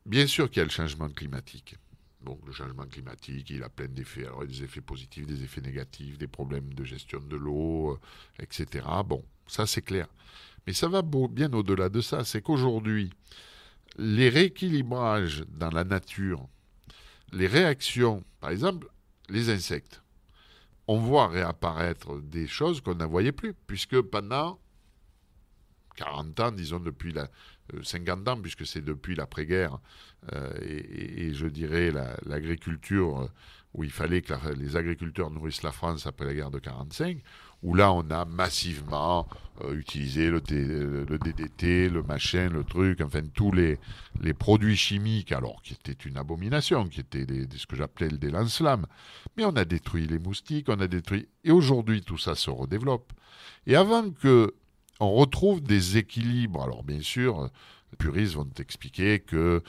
Bien sûr qu'il y a le changement climatique. Donc le changement climatique, il a plein d'effets. Alors il y a des effets positifs, des effets négatifs, des problèmes de gestion de l'eau, etc. Bon, ça c'est clair. Mais ça va bien au-delà de ça. C'est qu'aujourd'hui, les rééquilibrages dans la nature, les réactions, par exemple, les insectes, on voit réapparaître des choses qu'on ne voyait plus, puisque pendant 40 ans, disons depuis 50 ans, puisque c'est depuis l'après-guerre, et je dirais l'agriculture, où il fallait que les agriculteurs nourrissent la France après la guerre de 1945, où là on a massivement utilisé le DDT, le machin, le truc, enfin tous les produits chimiques, alors qui étaient une abomination, qui étaient ce que j'appelais des lance-flammes. Mais on a détruit les moustiques, et aujourd'hui tout ça se redéveloppe. Et avant que on retrouve des équilibres. Alors bien sûr, les puristes vont t'expliquer que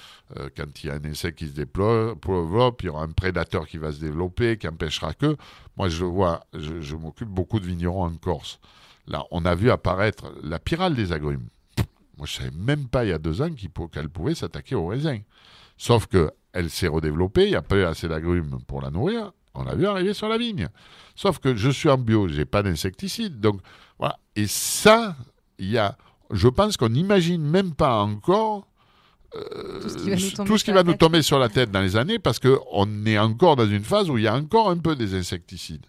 quand il y a un insecte qui se développe, il y aura un prédateur qui va se développer, qui empêchera que. Moi, je m'occupe beaucoup de vignerons en Corse. Là, on a vu apparaître la pyrale des agrumes. Moi, je ne savais même pas il y a 2 ans qu'elle pouvait s'attaquer aux raisins. Sauf qu'elle s'est redéveloppée, il n'y a pas eu assez d'agrumes pour la nourrir, On l'a vu arriver sur la vigne. Sauf que je suis en bio, je n'ai pas d'insecticide. Donc, voilà. Et ça, je pense qu'on n'imagine même pas encore tout ce qui va nous tomber sur la tête dans les années, parce qu'on est encore dans une phase où il y a encore un peu des insecticides.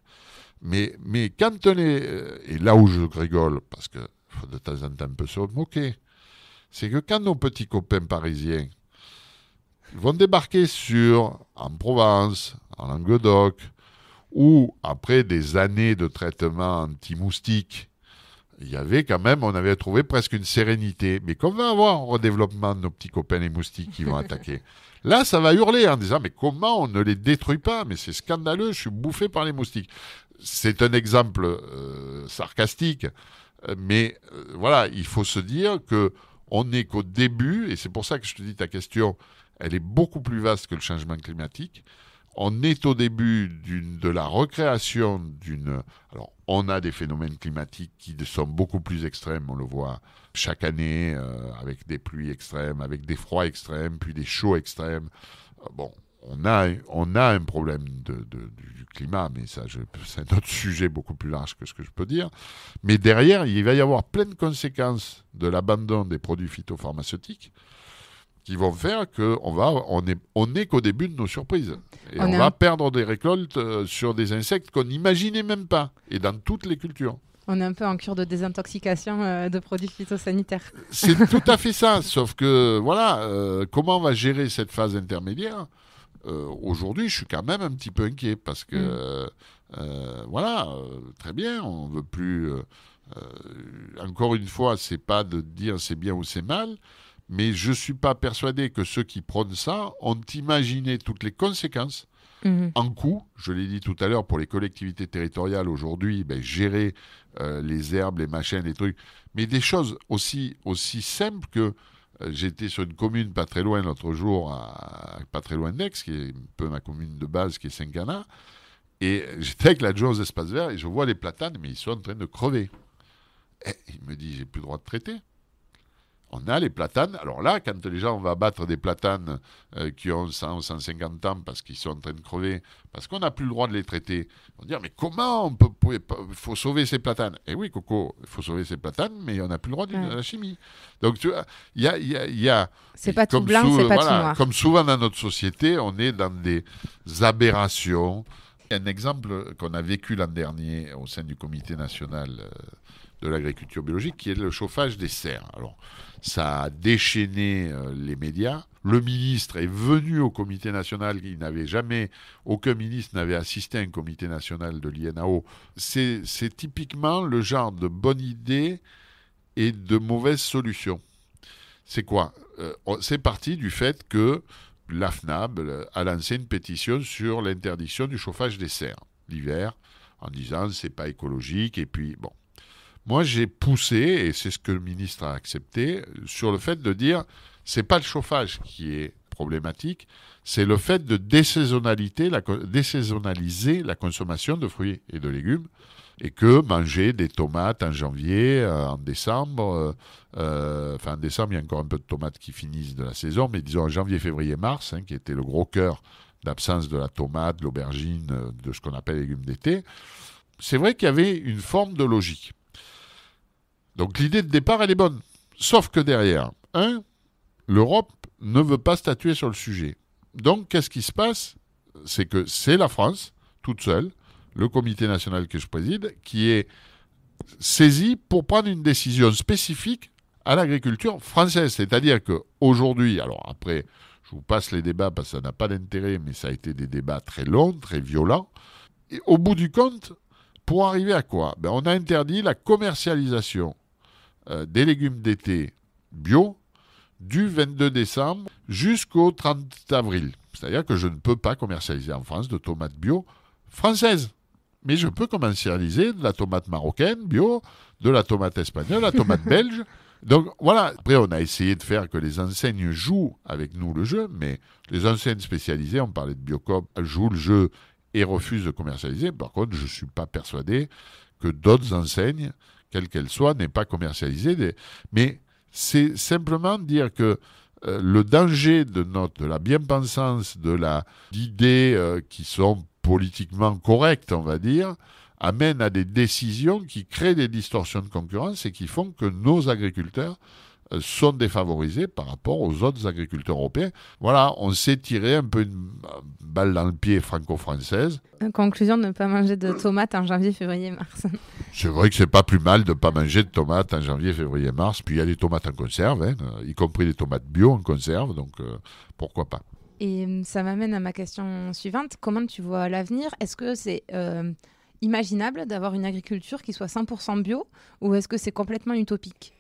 Mais quand on est... Et là où je rigole, parce qu'il faut de temps en temps un peu se moquer, c'est que quand nos petits copains parisiens vont débarquer en Provence, en Languedoc, où après des années de traitement anti-moustique, on avait trouvé presque une sérénité, mais qu'on va avoir un redéveloppement de nos petits copains les moustiques qui vont attaquer. Là, ça va hurler en disant, mais comment on ne les détruit pas? Mais c'est scandaleux, je suis bouffé par les moustiques. C'est un exemple sarcastique, mais voilà, il faut se dire qu'on n'est qu'au début, et c'est pour ça que je te dis ta question, elle est beaucoup plus vaste que le changement climatique. On est au début de la recréation d'une... Alors, on a des phénomènes climatiques qui sont beaucoup plus extrêmes, on le voit chaque année, avec des pluies extrêmes, avec des froids extrêmes, puis des chauds extrêmes. On a un problème du climat, mais ça, c'est un autre sujet beaucoup plus large que ce que je peux dire. Mais derrière, il va y avoir plein de conséquences de l'abandon des produits phytopharmaceutiques qui vont faire qu'on n'est qu'au début de nos surprises. Et on va perdre des récoltes sur des insectes qu'on n'imaginait même pas, et dans toutes les cultures. On est un peu en cure de désintoxication de produits phytosanitaires. C'est tout à fait ça, sauf que, voilà, comment on va gérer cette phase intermédiaire? Aujourd'hui, je suis quand même un petit peu inquiet, parce que, très bien, on ne veut plus... encore une fois, c'est pas de dire c'est bien ou c'est mal, mais je ne suis pas persuadé que ceux qui prônent ça ont imaginé toutes les conséquences en coût. Je l'ai dit tout à l'heure, pour les collectivités territoriales aujourd'hui, gérer les herbes, les machins, les trucs. Mais des choses aussi simples que... J'étais sur une commune pas très loin l'autre jour, pas très loin d'Aix, qui est un peu ma commune de base, qui est Saint-Cana. Et j'étais avec l'adjoint aux espaces verts et je vois les platanes, mais ils sont en train de crever. Et il me dit, j'ai plus le droit de traiter. On a les platanes. Alors là, quand les gens vont abattre des platanes qui ont 100 ou 150 ans parce qu'ils sont en train de crever, parce qu'on n'a plus le droit de les traiter, on va dire, mais comment il faut sauver ces platanes? Eh oui, Coco, il faut sauver ces platanes, mais on n'a plus le droit de la chimie. Donc, tu vois, il y a... C'est pas tout blanc, c'est pas tout noir. Comme souvent dans notre société, on est dans des aberrations. Un exemple qu'on a vécu l'an dernier au sein du comité national de l'agriculture biologique, qui est le chauffage des serres. Alors, ça a déchaîné les médias. Le ministre est venu au comité national. Aucun ministre n'avait assisté à un comité national de l'INAO. C'est typiquement le genre de bonne idée et de mauvaise solution. C'est quoi? C'est parti du fait que l'AFNAB a lancé une pétition sur l'interdiction du chauffage des serres l'hiver, en disant c'est pas écologique. Et puis, bon. Moi, j'ai poussé, et c'est ce que le ministre a accepté, sur le fait de dire c'est pas le chauffage qui est problématique, c'est le fait de désaisonnaliser la consommation de fruits et de légumes, et que manger des tomates en janvier, en décembre, en décembre, il y a encore un peu de tomates qui finissent de la saison, mais disons en janvier, février, mars, qui était le gros cœur d'absence de la tomate, de l'aubergine, de ce qu'on appelle les légumes d'été, c'est vrai qu'il y avait une forme de logique. Donc l'idée de départ, elle est bonne. Sauf que derrière, l'Europe ne veut pas statuer sur le sujet. Donc qu'est-ce qui se passe? C'est que c'est la France, toute seule, le comité national que je préside, qui est saisi pour prendre une décision spécifique à l'agriculture française. C'est-à-dire qu'aujourd'hui, alors après, je vous passe les débats parce que ça n'a pas d'intérêt, mais ça a été des débats très longs, très violents. Et au bout du compte, pour arriver à quoi? On a interdit la commercialisation des légumes d'été bio du 22 décembre jusqu'au 30 avril. C'est-à-dire que je ne peux pas commercialiser en France de tomates bio françaises. Mais je peux commercialiser de la tomate marocaine bio, de la tomate espagnole, la tomate belge. Donc voilà, après on a essayé de faire que les enseignes jouent avec nous le jeu, mais les enseignes spécialisées, on parlait de Biocoop, jouent le jeu et refusent de commercialiser. Par contre, je ne suis pas persuadé que d'autres enseignes, quelles qu'elles soient, n'aient pas commercialisé. Mais c'est simplement dire que le danger de la bien-pensance, d'idées qui sont politiquement correctes, on va dire, amènent à des décisions qui créent des distorsions de concurrence et qui font que nos agriculteurs sont défavorisés par rapport aux autres agriculteurs européens. Voilà, on s'est tiré un peu une balle dans le pied franco-française. Conclusion, ne pas manger de tomates en janvier, février, mars. C'est vrai que c'est pas plus mal de ne pas manger de tomates en janvier, février, mars. Puis il y a des tomates en conserve, y compris des tomates bio en conserve, donc pourquoi pas. Et ça m'amène à ma question suivante. Comment tu vois l'avenir ? Est-ce que c'est imaginable d'avoir une agriculture qui soit 100% bio ou est-ce que c'est complètement utopique ?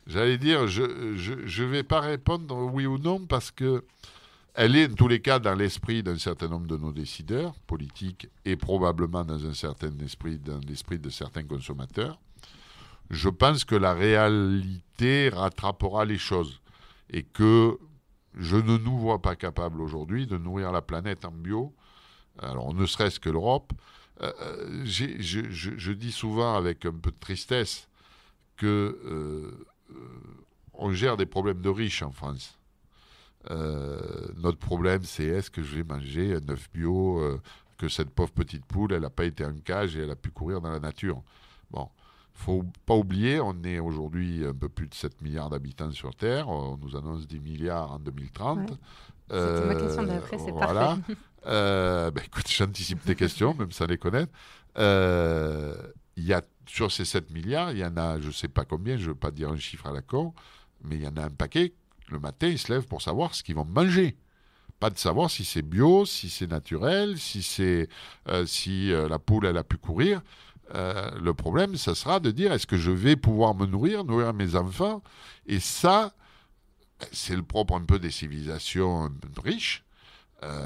J'allais dire, je vais pas répondre oui ou non parce que elle est en tous les cas dans l'esprit d'un certain nombre de nos décideurs politiques et probablement dans l'esprit de certains consommateurs. Je pense que la réalité rattrapera les choses et que je ne nous vois pas capables aujourd'hui de nourrir la planète en bio. Alors, ne serait-ce que l'Europe. Je dis souvent avec un peu de tristesse que on gère des problèmes de riches en France. Notre problème, c'est est-ce que je vais manger un œuf bio que cette pauvre petite poule, elle n'a pas été en cage et elle a pu courir dans la nature. Bon, faut pas oublier, on est aujourd'hui un peu plus de 7 milliards d'habitants sur Terre. On nous annonce 10 milliards en 2030. Ouais. C'était ma question d'après, c'est voilà. Parfait. Écoute, j'anticipe tes questions, même sans les connaître. Il y a, sur ces 7 milliards, il y en a, je ne sais pas combien, je ne veux pas dire un chiffre à la con, mais il y en a un paquet, le matin, ils se lèvent pour savoir ce qu'ils vont manger. Pas de savoir si c'est bio, si c'est naturel, si la poule, elle a pu courir. Le problème, ça sera de dire, est-ce que je vais pouvoir me nourrir mes enfants ? Et ça, c'est le propre un peu des civilisations riches.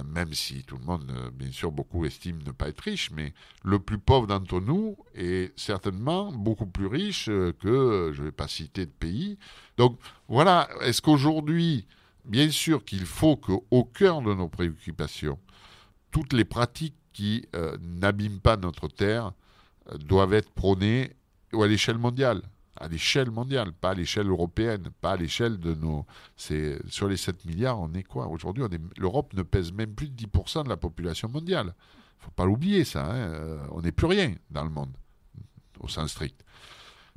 Même si tout le monde, bien sûr, beaucoup estiment ne pas être riche, mais le plus pauvre d'entre nous est certainement beaucoup plus riche que, je ne vais pas citer de pays. Donc voilà, est-ce qu'aujourd'hui, bien sûr qu'il faut qu'au cœur de nos préoccupations, toutes les pratiques qui n'abîment pas notre terre doivent être prônées à l'échelle mondiale. À l'échelle mondiale, pas à l'échelle européenne, pas à l'échelle de nos... Sur les 7 milliards, on est quoi ? Aujourd'hui, l'Europe ne pèse même plus de 10% de la population mondiale. Il ne faut pas l'oublier, ça. On n'est plus rien dans le monde, au sens strict.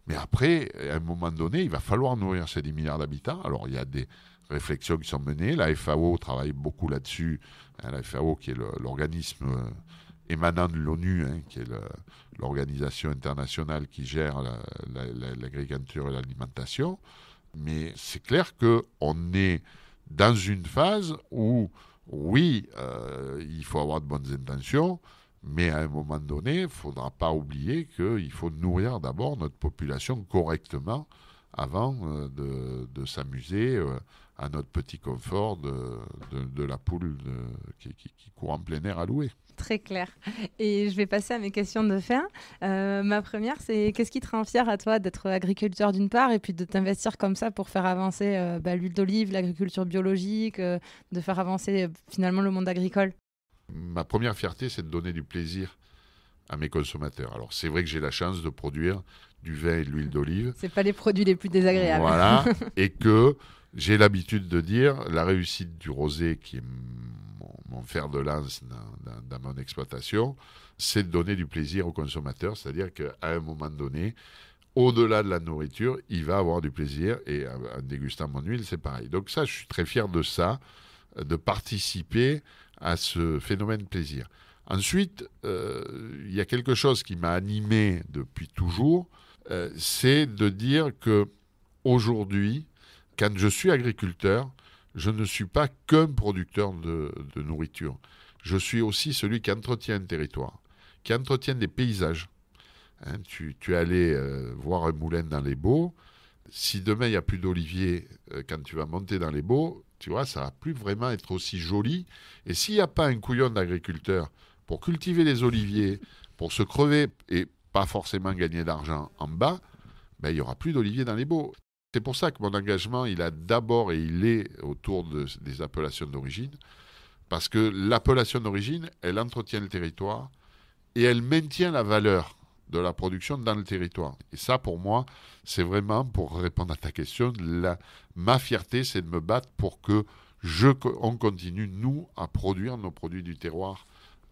Mais après, à un moment donné, il va falloir nourrir ces 10 milliards d'habitants. Alors, il y a des réflexions qui sont menées. La FAO travaille beaucoup là-dessus. La FAO, qui est l'organisme émanant de l'ONU, qui est l'organisation internationale qui gère l'agriculture et l'alimentation. Mais c'est clair qu'on est dans une phase où, oui, il faut avoir de bonnes intentions, mais à un moment donné, il ne faudra pas oublier qu'il faut nourrir d'abord notre population correctement avant de s'amuser à notre petit confort de la poule qui court en plein air à louer. Très clair. Et je vais passer à mes questions de fin. Ma première, c'est qu'est-ce qui te rend fier à toi d'être agriculteur d'une part et puis de t'investir comme ça pour faire avancer l'huile d'olive, l'agriculture biologique, de faire avancer finalement le monde agricole ? Ma première fierté, c'est de donner du plaisir à mes consommateurs. Alors, c'est vrai que j'ai la chance de produire du vin et de l'huile d'olive. C'est pas les produits les plus désagréables. Voilà. Et que j'ai l'habitude de dire la réussite du rosé, qui est mon fer de lance dans mon exploitation, c'est de donner du plaisir aux consommateurs. C'est-à-dire qu'à un moment donné, au-delà de la nourriture, il va avoir du plaisir. Et en dégustant mon huile, c'est pareil. Donc ça, je suis très fier de ça, de participer à ce phénomène plaisir. Ensuite, il y a quelque chose qui m'a animé depuis toujours, c'est de dire qu'aujourd'hui, quand je suis agriculteur, je ne suis pas qu'un producteur de nourriture. Je suis aussi celui qui entretient un territoire, qui entretient des paysages. Tu es allé voir un moulin dans les Baux. Si demain, il n'y a plus d'oliviers, quand tu vas monter dans les Baux, tu vois, ça ne va plus vraiment être aussi joli. Et s'il n'y a pas un couillon d'agriculteur pour cultiver les oliviers, pour se crever et pas forcément gagner d'argent en bas, il n'y aura plus d'oliviers dans les Baux. C'est pour ça que mon engagement, il a d'abord et il est autour des appellations d'origine, parce que l'appellation d'origine, elle entretient le territoire et elle maintient la valeur de la production dans le territoire. Et ça, pour moi, c'est vraiment, pour répondre à ta question, ma fierté, c'est de me battre pour que on continue, nous, à produire nos produits du terroir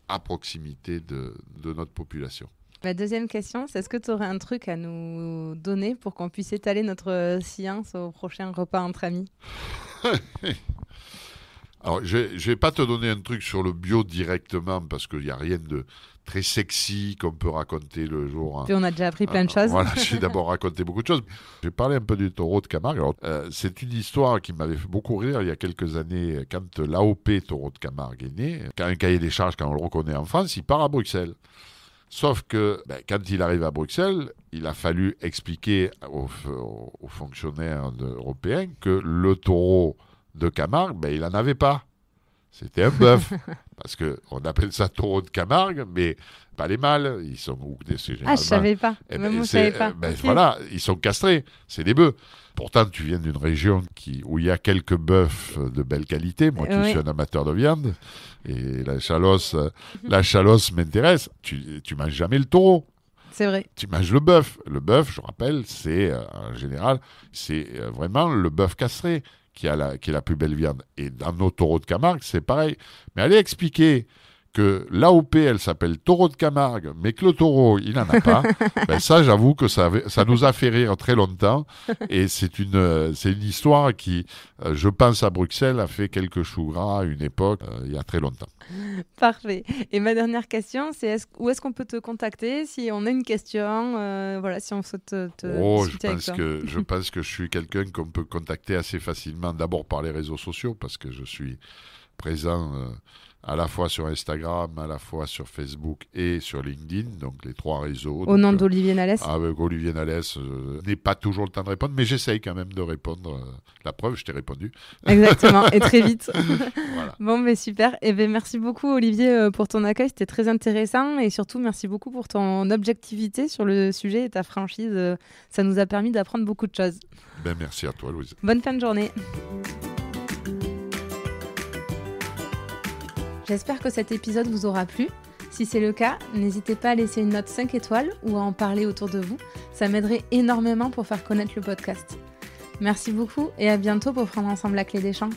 à proximité de notre population. Ma deuxième question, c'est est-ce que tu aurais un truc à nous donner pour qu'on puisse étaler notre science au prochain repas entre amis? Alors, je ne vais pas te donner un truc sur le bio directement parce qu'il n'y a rien de très sexy qu'on peut raconter le jour. Puis on a déjà appris plein de choses. Voilà, j'ai d'abord raconté beaucoup de choses. J'ai parlé un peu du taureau de Camargue. Alors, c'est une histoire qui m'avait fait beaucoup rire il y a quelques années quand l'AOP taureau de Camargue est né. Quand un cahier des charges, quand on le reconnaît en France, il part à Bruxelles. Sauf que quand il arrive à Bruxelles, il a fallu expliquer aux fonctionnaires européens que le taureau de Camargue, il n'en avait pas. C'était un bœuf. Parce qu'on appelle ça taureau de Camargue, mais pas les mâles. Ils sont je ne savais pas. Même moi, je savais pas. Okay. Voilà, ils sont castrés. C'est des bœufs. Pourtant, tu viens d'une région où il y a quelques bœufs de belle qualité. Moi, je suis un amateur de viande. Et la chalosse m'intéresse. Tu manges jamais le taureau. C'est vrai. Tu manges le bœuf. Le bœuf, je rappelle, c'est en général, c'est vraiment le bœuf castré qui est la plus belle viande. Et dans nos taureaux de Camargue, c'est pareil. Mais allez expliquer que l'AOP, elle s'appelle taureau de Camargue, mais que le taureau, il n'en a pas, ça, j'avoue que ça nous a fait rire très longtemps. Et c'est une histoire qui, je pense à Bruxelles, a fait quelques choux gras à une époque, il y a très longtemps. Parfait. Et ma dernière question, c'est où est-ce qu'on peut te contacter si on a une question, si on souhaite te discuter avec toi. Je pense que je suis quelqu'un qu'on peut contacter assez facilement, d'abord par les réseaux sociaux, parce que je suis présent à la fois sur Instagram, à la fois sur Facebook et sur LinkedIn, donc les 3 réseaux. Au nom d'Olivier Nalès. Avec Olivier Nalès, je n'ai pas toujours le temps de répondre, mais j'essaye quand même de répondre. La preuve, je t'ai répondu. Exactement, et très vite. Voilà. Bon, super. Merci beaucoup, Olivier, pour ton accueil. C'était très intéressant. Et surtout, merci beaucoup pour ton objectivité sur le sujet et ta franchise. Ça nous a permis d'apprendre beaucoup de choses. Merci à toi, Louise. Bonne fin de journée. J'espère que cet épisode vous aura plu. Si c'est le cas, n'hésitez pas à laisser une note 5 étoiles ou à en parler autour de vous. Ça m'aiderait énormément pour faire connaître le podcast. Merci beaucoup et à bientôt pour prendre ensemble la clé des champs.